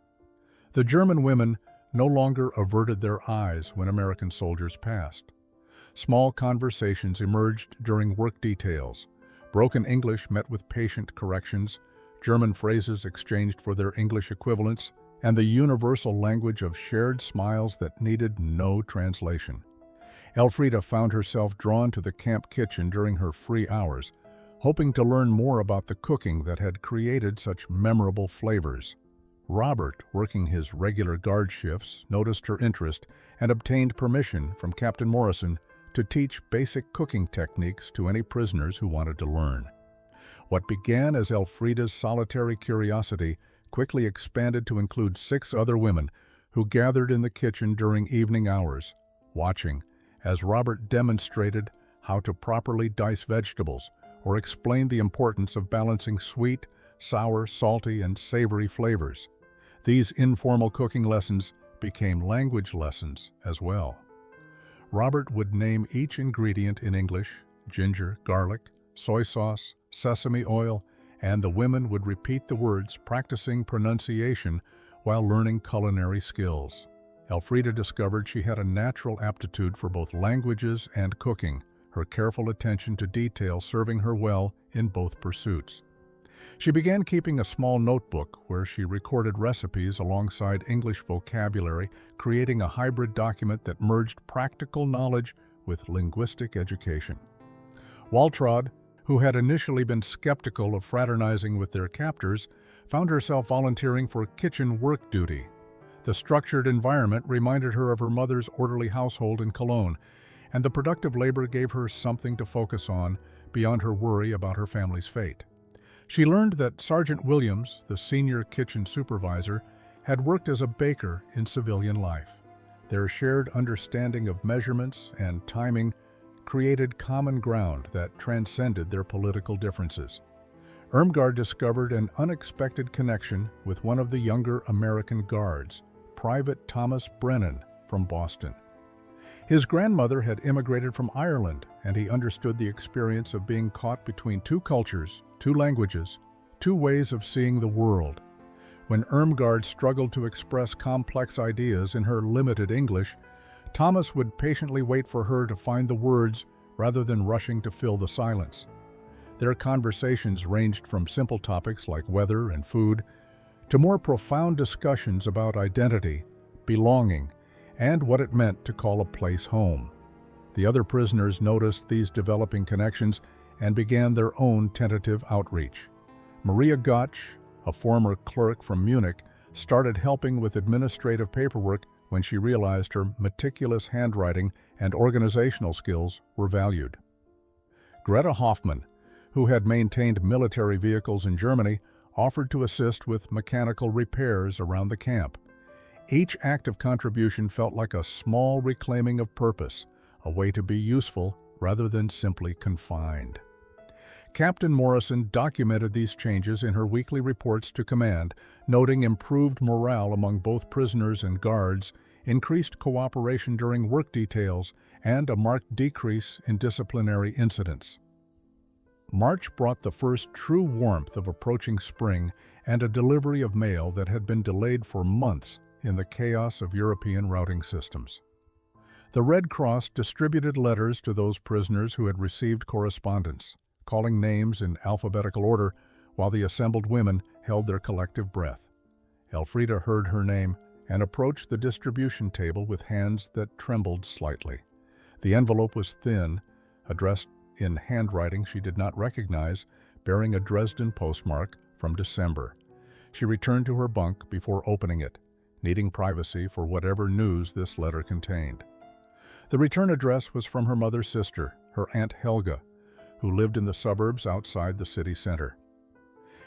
The German women no longer averted their eyes when American soldiers passed. Small conversations emerged during work details. Broken English met with patient corrections, German phrases exchanged for their English equivalents, and the universal language of shared smiles that needed no translation. Elfriede found herself drawn to the camp kitchen during her free hours, hoping to learn more about the cooking that had created such memorable flavors. Robert, working his regular guard shifts, noticed her interest and obtained permission from Captain Morrison to teach basic cooking techniques to any prisoners who wanted to learn. What began as Elfriede's solitary curiosity quickly expanded to include 6 other women who gathered in the kitchen during evening hours, watching as Robert demonstrated how to properly dice vegetables or explained the importance of balancing sweet, sour, salty, and savory flavors. These informal cooking lessons became language lessons as well. Robert would name each ingredient in English: ginger, garlic, soy sauce, sesame oil, and the women would repeat the words, practicing pronunciation while learning culinary skills. Elfrida discovered she had a natural aptitude for both languages and cooking, her careful attention to detail serving her well in both pursuits. She began keeping a small notebook where she recorded recipes alongside English vocabulary, creating a hybrid document that merged practical knowledge with linguistic education. Waltraud, who had initially been skeptical of fraternizing with their captors, found herself volunteering for kitchen work duty. The structured environment reminded her of her mother's orderly household in Cologne, and the productive labor gave her something to focus on beyond her worry about her family's fate. She learned that Sergeant Williams, the senior kitchen supervisor, had worked as a baker in civilian life. Their shared understanding of measurements and timing created common ground that transcended their political differences. Irmgard discovered an unexpected connection with one of the younger American guards, Private Thomas Brennan from Boston. His grandmother had immigrated from Ireland, and he understood the experience of being caught between two cultures, two languages, two ways of seeing the world. When Irmgard struggled to express complex ideas in her limited English, Thomas would patiently wait for her to find the words rather than rushing to fill the silence. Their conversations ranged from simple topics like weather and food to more profound discussions about identity, belonging, and what it meant to call a place home. The other prisoners noticed these developing connections and began their own tentative outreach. Maria Gotch, a former clerk from Munich, started helping with administrative paperwork when she realized her meticulous handwriting and organizational skills were valued. Greta Hoffmann, who had maintained military vehicles in Germany, offered to assist with mechanical repairs around the camp. Each active contribution felt like a small reclaiming of purpose, a way to be useful rather than simply confined. Captain Morrison documented these changes in her weekly reports to command, noting improved morale among both prisoners and guards, increased cooperation during work details, and a marked decrease in disciplinary incidents. March brought the first true warmth of approaching spring and a delivery of mail that had been delayed for months in the chaos of European routing systems. The Red Cross distributed letters to those prisoners who had received correspondence, calling names in alphabetical order while the assembled women held their collective breath. Elfrida heard her name and approached the distribution table with hands that trembled slightly. The envelope was thin, addressed in handwriting she did not recognize, bearing a Dresden postmark from December. She returned to her bunk before opening it, needing privacy for whatever news this letter contained. The return address was from her mother's sister, her Aunt Helga, who lived in the suburbs outside the city center.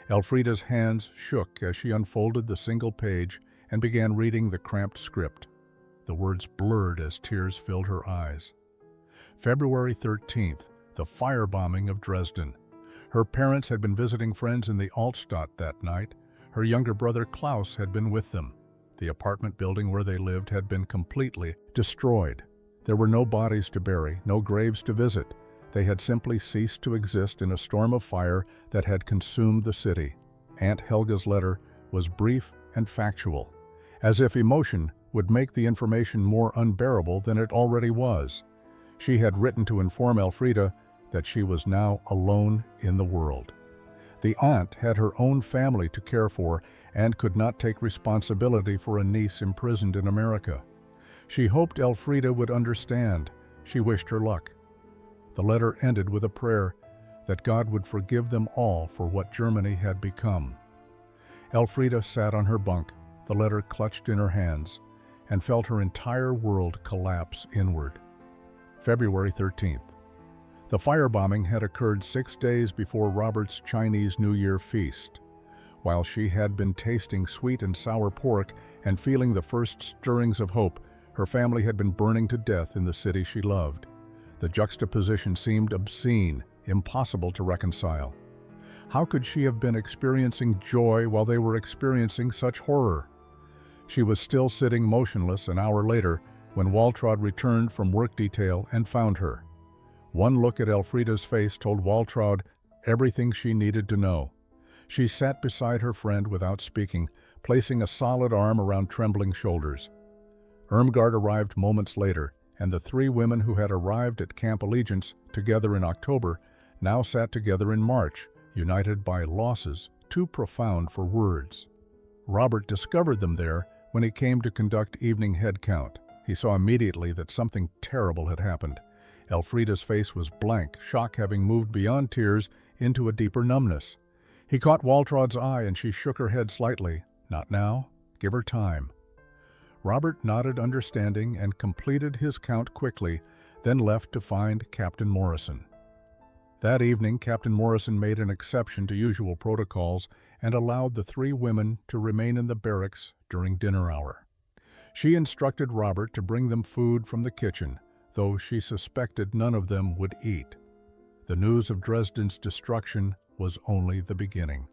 Elfrida's hands shook as she unfolded the single page and began reading the cramped script. The words blurred as tears filled her eyes. February 13th, the firebombing of Dresden. Her parents had been visiting friends in the Altstadt that night. Her younger brother Klaus had been with them. The apartment building where they lived had been completely destroyed. There were no bodies to bury, no graves to visit. They had simply ceased to exist in a storm of fire that had consumed the city. Aunt Helga's letter was brief and factual, as if emotion would make the information more unbearable than it already was. She had written to inform Elfrida that she was now alone in the world. The aunt had her own family to care for and could not take responsibility for a niece imprisoned in America. She hoped Elfrida would understand. She wished her luck. The letter ended with a prayer that God would forgive them all for what Germany had become. Elfrida sat on her bunk, the letter clutched in her hands, and felt her entire world collapse inward. February 13th. The firebombing had occurred 6 days before Robert's Chinese New Year feast. While she had been tasting sweet and sour pork and feeling the first stirrings of hope, her family had been burning to death in the city she loved. The juxtaposition seemed obscene, impossible to reconcile. How could she have been experiencing joy while they were experiencing such horror? She was still sitting motionless an hour later when Waltraud returned from work detail and found her. One look at Elfrida's face told Waltraud everything she needed to know. She sat beside her friend without speaking, placing a solid arm around trembling shoulders. Irmgard arrived moments later, and the three women who had arrived at Camp Allegiance together in October now sat together in March, united by losses too profound for words. Robert discovered them there when he came to conduct evening head count. He saw immediately that something terrible had happened. Elfrida's face was blank, shock having moved beyond tears into a deeper numbness. He caught Waltraud's eye and she shook her head slightly. Not now. Give her time. Robert nodded understanding and completed his count quickly, then left to find Captain Morrison. That evening, Captain Morrison made an exception to usual protocols and allowed the three women to remain in the barracks during dinner hour. She instructed Robert to bring them food from the kitchen, though she suspected none of them would eat. The news of Dresden's destruction was only the beginning.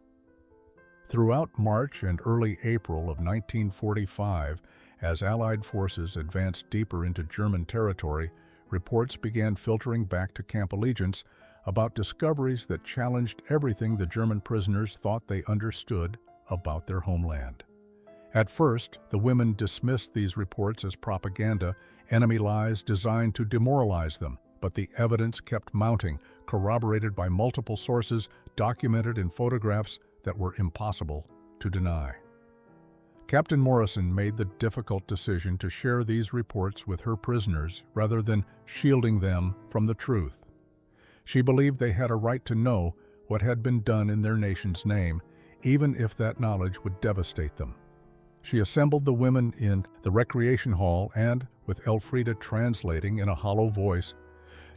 Throughout March and early April of 1945, as Allied forces advanced deeper into German territory, reports began filtering back to Camp Allegiance about discoveries that challenged everything the German prisoners thought they understood about their homeland. At first, the women dismissed these reports as propaganda, enemy lies designed to demoralize them, but the evidence kept mounting, corroborated by multiple sources, documented in photographs that were impossible to deny. Captain Morrison made the difficult decision to share these reports with her prisoners rather than shielding them from the truth. She believed they had a right to know what had been done in their nation's name, even if that knowledge would devastate them. She assembled the women in the recreation hall and, with Elfrida translating in a hollow voice,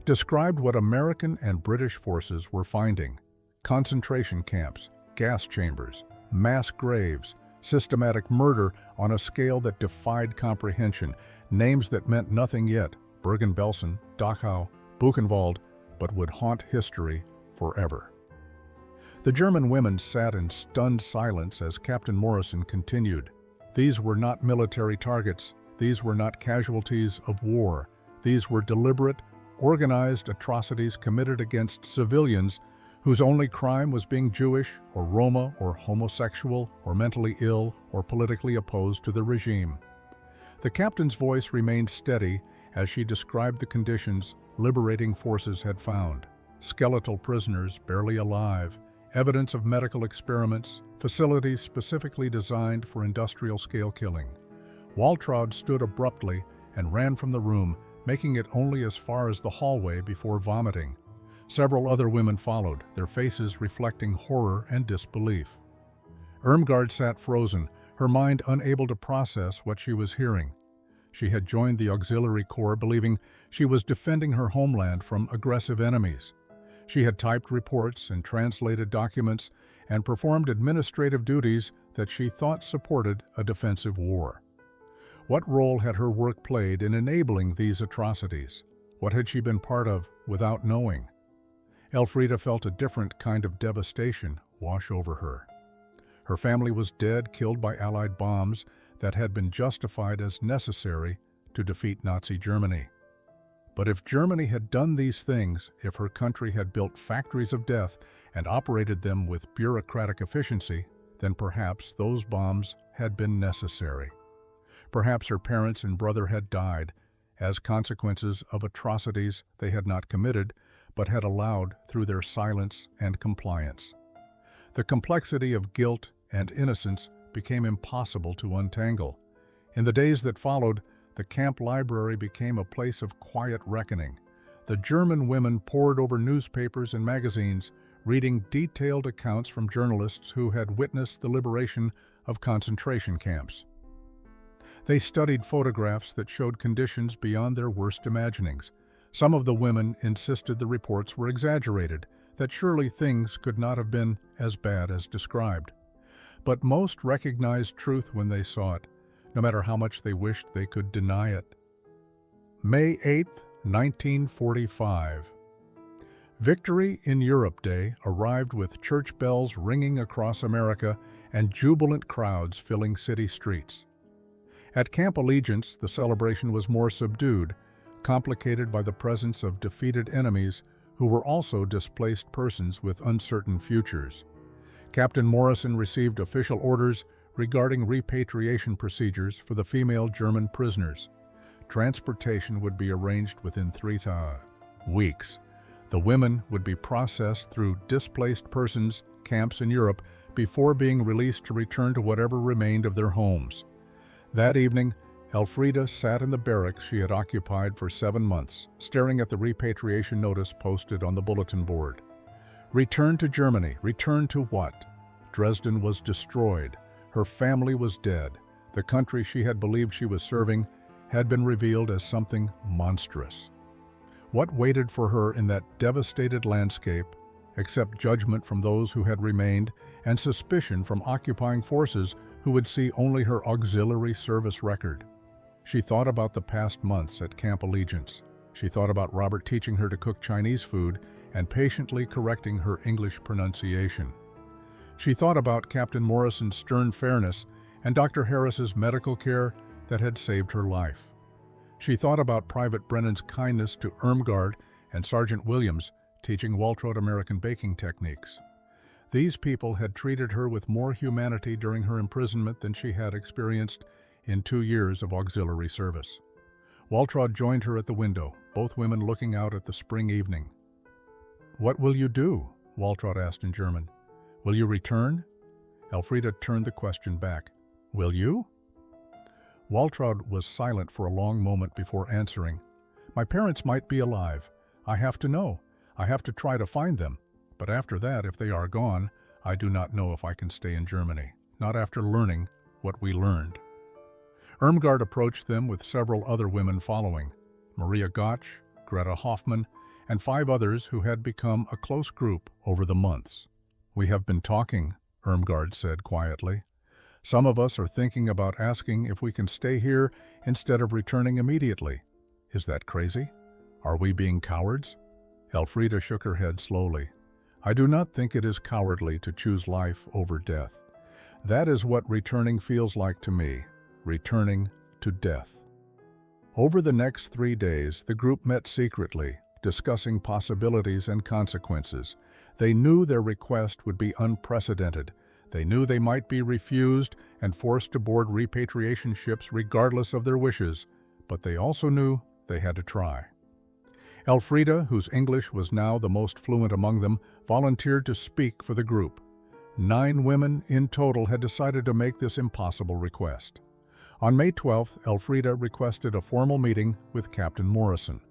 described what American and British forces were finding: concentration camps, gas chambers, mass graves, systematic murder on a scale that defied comprehension, names that meant nothing yet: Bergen-Belsen, Dachau, Buchenwald, but would haunt history forever. The German women sat in stunned silence as Captain Morrison continued. These were not military targets. These were not casualties of war. These were deliberate, organized atrocities committed against civilians whose only crime was being Jewish or Roma or homosexual or mentally ill or politically opposed to the regime. The captain's voice remained steady as she described the conditions liberating forces had found: skeletal prisoners barely alive, evidence of medical experiments, facilities specifically designed for industrial-scale killing. Waltraud stood abruptly and ran from the room, making it only as far as the hallway before vomiting. Several other women followed, their faces reflecting horror and disbelief. Irmgard sat frozen, her mind unable to process what she was hearing. She had joined the Auxiliary Corps believing she was defending her homeland from aggressive enemies. She had typed reports and translated documents and performed administrative duties that she thought supported a defensive war. What role had her work played in enabling these atrocities? What had she been part of without knowing? Elfrida felt a different kind of devastation wash over her. Her family was dead, killed by Allied bombs that had been justified as necessary to defeat Nazi Germany. But if Germany had done these things, if her country had built factories of death and operated them with bureaucratic efficiency, then perhaps those bombs had been necessary. Perhaps her parents and brother had died as consequences of atrocities they had not committed, but had allowed through their silence and compliance. The complexity of guilt and innocence became impossible to untangle. In the days that followed, the camp library became a place of quiet reckoning. The German women pored over newspapers and magazines, reading detailed accounts from journalists who had witnessed the liberation of concentration camps. They studied photographs that showed conditions beyond their worst imaginings. Some of the women insisted the reports were exaggerated, that surely things could not have been as bad as described. But most recognized truth when they saw it, no matter how much they wished they could deny it. May 8, 1945. Victory in Europe Day arrived with church bells ringing across America and jubilant crowds filling city streets. At Camp Allegiance, the celebration was more subdued, complicated by the presence of defeated enemies who were also displaced persons with uncertain futures. Captain Morrison received official orders regarding repatriation procedures for the female German prisoners. Transportation would be arranged within 3 weeks. The women would be processed through displaced persons camps in Europe before being released to return to whatever remained of their homes. That evening, Elfrida sat in the barracks she had occupied for 7 months, staring at the repatriation notice posted on the bulletin board. Return to Germany. Return to what? Dresden was destroyed. Her family was dead. The country she had believed she was serving had been revealed as something monstrous. What waited for her in that devastated landscape, except judgment from those who had remained and suspicion from occupying forces who would see only her auxiliary service record? She thought about the past months at Camp Allegiance. She thought about Robert teaching her to cook Chinese food and patiently correcting her English pronunciation. She thought about Captain Morrison's stern fairness and Dr. Harris's medical care that had saved her life. She thought about Private Brennan's kindness to Irmgard and Sergeant Williams teaching Waltrot American baking techniques. These people had treated her with more humanity during her imprisonment than she had experienced in 2 years of auxiliary service. Waltrot joined her at the window, both women looking out at the spring evening. "What will you do?" Waltrot asked in German. "Will you return?" Elfrida turned the question back. "Will you?" Waltrot was silent for a long moment before answering. "My parents might be alive. I have to know. I have to try to find them. But after that, if they are gone, I do not know if I can stay in Germany, not after learning what we learned." Irmgard approached them with several other women following, Maria Gotch, Greta Hoffmann, and 5 others who had become a close group over the months. "We have been talking," Irmgard said quietly. "Some of us are thinking about asking if we can stay here instead of returning immediately. Is that crazy? Are we being cowards?" Elfrida shook her head slowly. "I do not think it is cowardly to choose life over death. That is what returning feels like to me, returning to death." Over the next 3 days, the group met secretly, discussing possibilities and consequences. They knew their request would be unprecedented. They knew they might be refused and forced to board repatriation ships regardless of their wishes, but they also knew they had to try. Elfrida, whose English was now the most fluent among them, volunteered to speak for the group. 9 women in total had decided to make this impossible request. On May 12th, Elfrida requested a formal meeting with Captain Morrison.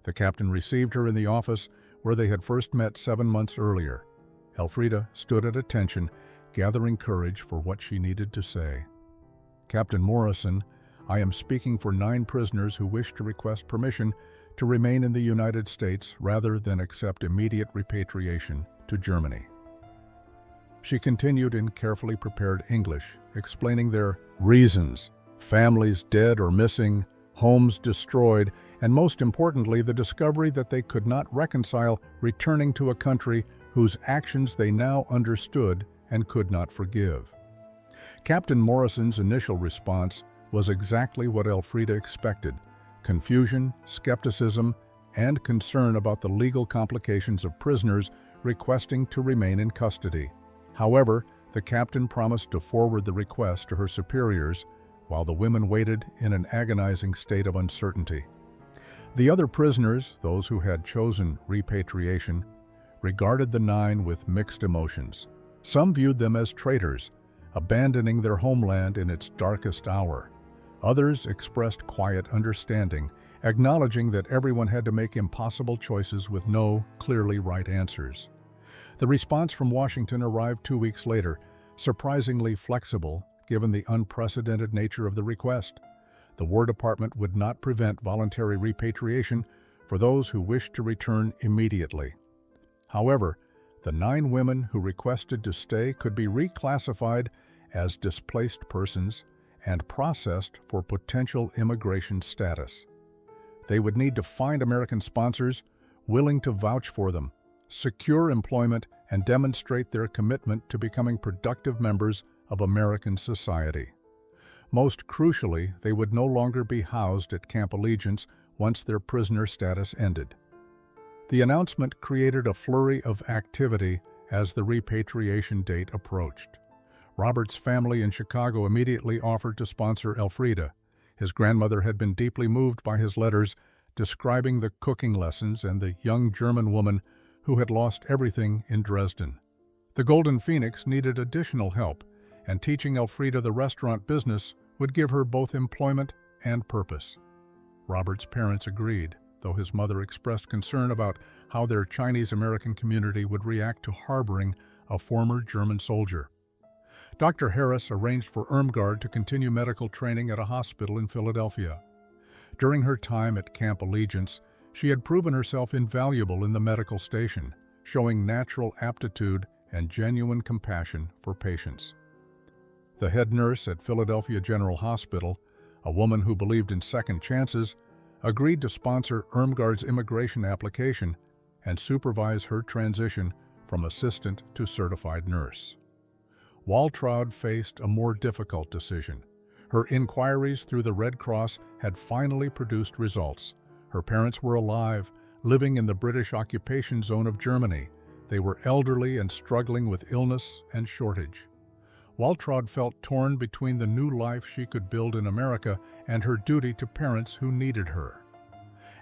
The captain received her in the office where they had first met 7 months earlier. Elfrida stood at attention, gathering courage for what she needed to say. "Captain Morrison, I am speaking for 9 prisoners who wish to request permission to remain in the United States rather than accept immediate repatriation to Germany." She continued in carefully prepared English, explaining their reasons: families dead or missing, homes destroyed, and most importantly, the discovery that they could not reconcile returning to a country whose actions they now understood and could not forgive. Captain Morrison's initial response was exactly what Elfrida expected: confusion, skepticism, and concern about the legal complications of prisoners requesting to remain in custody. However, the captain promised to forward the request to her superiors, while the women waited in an agonizing state of uncertainty. The other prisoners, those who had chosen repatriation, regarded the 9 with mixed emotions. Some viewed them as traitors, abandoning their homeland in its darkest hour. Others expressed quiet understanding, acknowledging that everyone had to make impossible choices with no clearly right answers. The response from Washington arrived 2 weeks later, surprisingly flexible given the unprecedented nature of the request. The War Department would not prevent voluntary repatriation for those who wished to return immediately. However, the 9 women who requested to stay could be reclassified as displaced persons and processed for potential immigration status. They would need to find American sponsors willing to vouch for them, secure employment, and demonstrate their commitment to becoming productive members of American society. Most crucially, they would no longer be housed at Camp Allegiance once their prisoner status ended. The announcement created a flurry of activity as the repatriation date approached. Robert's family in Chicago immediately offered to sponsor Elfriede. His grandmother had been deeply moved by his letters describing the cooking lessons and the young German woman who had lost everything in Dresden. The Golden Phoenix needed additional help, and teaching Elfriede the restaurant business would give her both employment and purpose. Robert's parents agreed, though his mother expressed concern about how their Chinese-American community would react to harboring a former German soldier. Dr. Harris arranged for Irmgard to continue medical training at a hospital in Philadelphia. During her time at Camp Allegiance, she had proven herself invaluable in the medical station, showing natural aptitude and genuine compassion for patients. The head nurse at Philadelphia General Hospital, a woman who believed in second chances, agreed to sponsor Irmgard's immigration application and supervise her transition from assistant to certified nurse. Waltraud faced a more difficult decision. Her inquiries through the Red Cross had finally produced results. Her parents were alive, living in the British occupation zone of Germany. They were elderly and struggling with illness and shortage. Waltraud felt torn between the new life she could build in America and her duty to parents who needed her.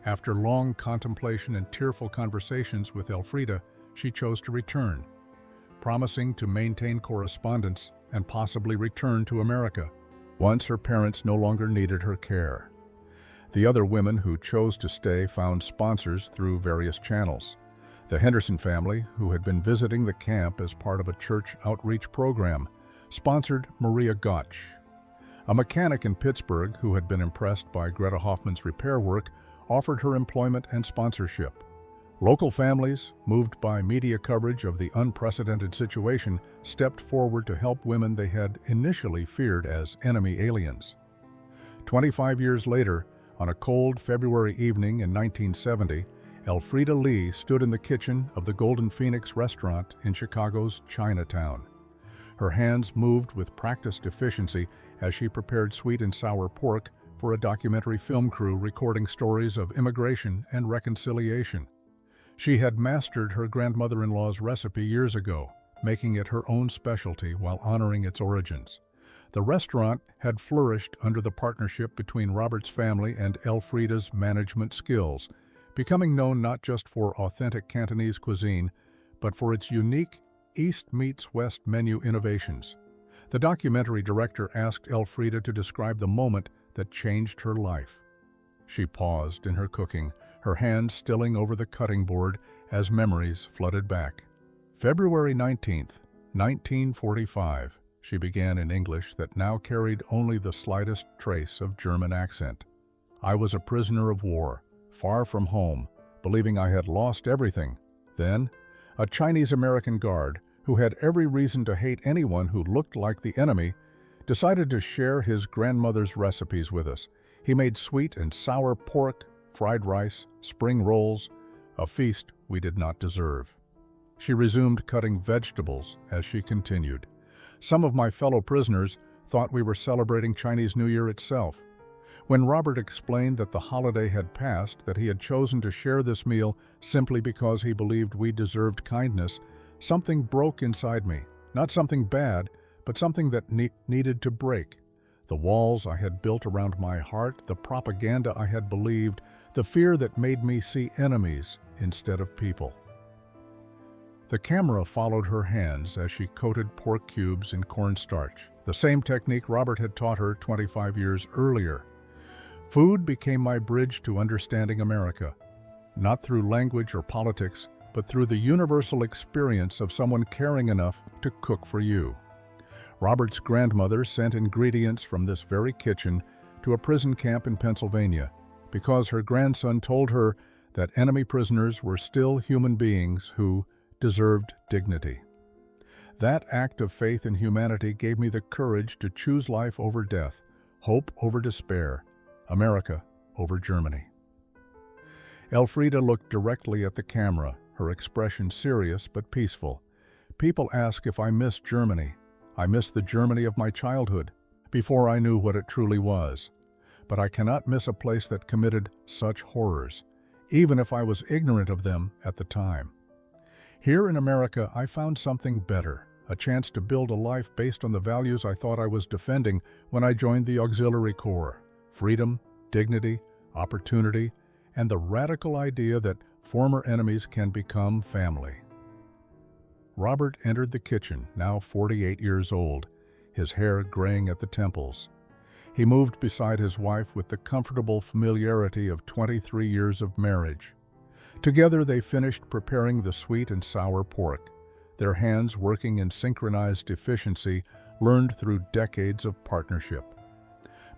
After long contemplation and tearful conversations with Elfriede, she chose to return, promising to maintain correspondence and possibly return to America once her parents no longer needed her care. The other women who chose to stay found sponsors through various channels. The Henderson family, who had been visiting the camp as part of a church outreach program, sponsored Maria Gotch. A mechanic in Pittsburgh who had been impressed by Greta Hoffman's repair work offered her employment and sponsorship. Local families, moved by media coverage of the unprecedented situation, stepped forward to help women they had initially feared as enemy aliens. 25 years later, on a cold February evening in 1970, Elfriede Lee stood in the kitchen of the Golden Phoenix restaurant in Chicago's Chinatown. Her hands moved with practiced efficiency as she prepared sweet and sour pork for a documentary film crew recording stories of immigration and reconciliation. She had mastered her grandmother-in-law's recipe years ago, making it her own specialty while honoring its origins. The restaurant had flourished under the partnership between Robert's family and Elfriede's management skills, becoming known not just for authentic Cantonese cuisine, but for its unique East meets West menu innovations. The documentary director asked Elfriede to describe the moment that changed her life. She paused in her cooking, her hands stilling over the cutting board as memories flooded back. February 19th, 1945, she began in English that now carried only the slightest trace of German accent. I was a prisoner of war, far from home, believing I had lost everything. Then, a Chinese-American guard, who had every reason to hate anyone who looked like the enemy, decided to share his grandmother's recipes with us. He made sweet and sour pork, fried rice, spring rolls, a feast we did not deserve. She resumed cutting vegetables as she continued. Some of my fellow prisoners thought we were celebrating Chinese New Year itself. When Robert explained that the holiday had passed, that he had chosen to share this meal simply because he believed we deserved kindness, something broke inside me. Not something bad, but something that needed to break. The walls I had built around my heart, the propaganda I had believed, the fear that made me see enemies instead of people. The camera followed her hands as she coated pork cubes in cornstarch, the same technique Robert had taught her 25 years earlier. Food became my bridge to understanding America, not through language or politics, but through the universal experience of someone caring enough to cook for you. Robert's grandmother sent ingredients from this very kitchen to a prison camp in Pennsylvania because her grandson told her that enemy prisoners were still human beings who deserved dignity. That act of faith in humanity gave me the courage to choose life over death, hope over despair, America over Germany. Elfriede looked directly at the camera, her expression serious but peaceful. "People ask if I miss Germany. I miss the Germany of my childhood, before I knew what it truly was. But I cannot miss a place that committed such horrors, even if I was ignorant of them at the time. Here in America, I found something better, a chance to build a life based on the values I thought I was defending when I joined the Auxiliary Corps: freedom, dignity, opportunity, and the radical idea that former enemies can become family." Robert entered the kitchen, now 48 years old, his hair graying at the temples. He moved beside his wife with the comfortable familiarity of 23 years of marriage. Together they finished preparing the sweet and sour pork, their hands working in synchronized efficiency learned through decades of partnership.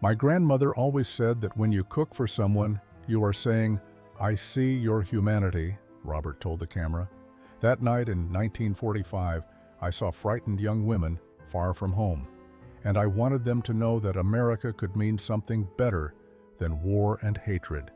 "My grandmother always said that when you cook for someone, you are saying, 'I see your humanity,'" Robert told the camera. "That night in 1945, I saw frightened young women far from home, and I wanted them to know that America could mean something better than war and hatred."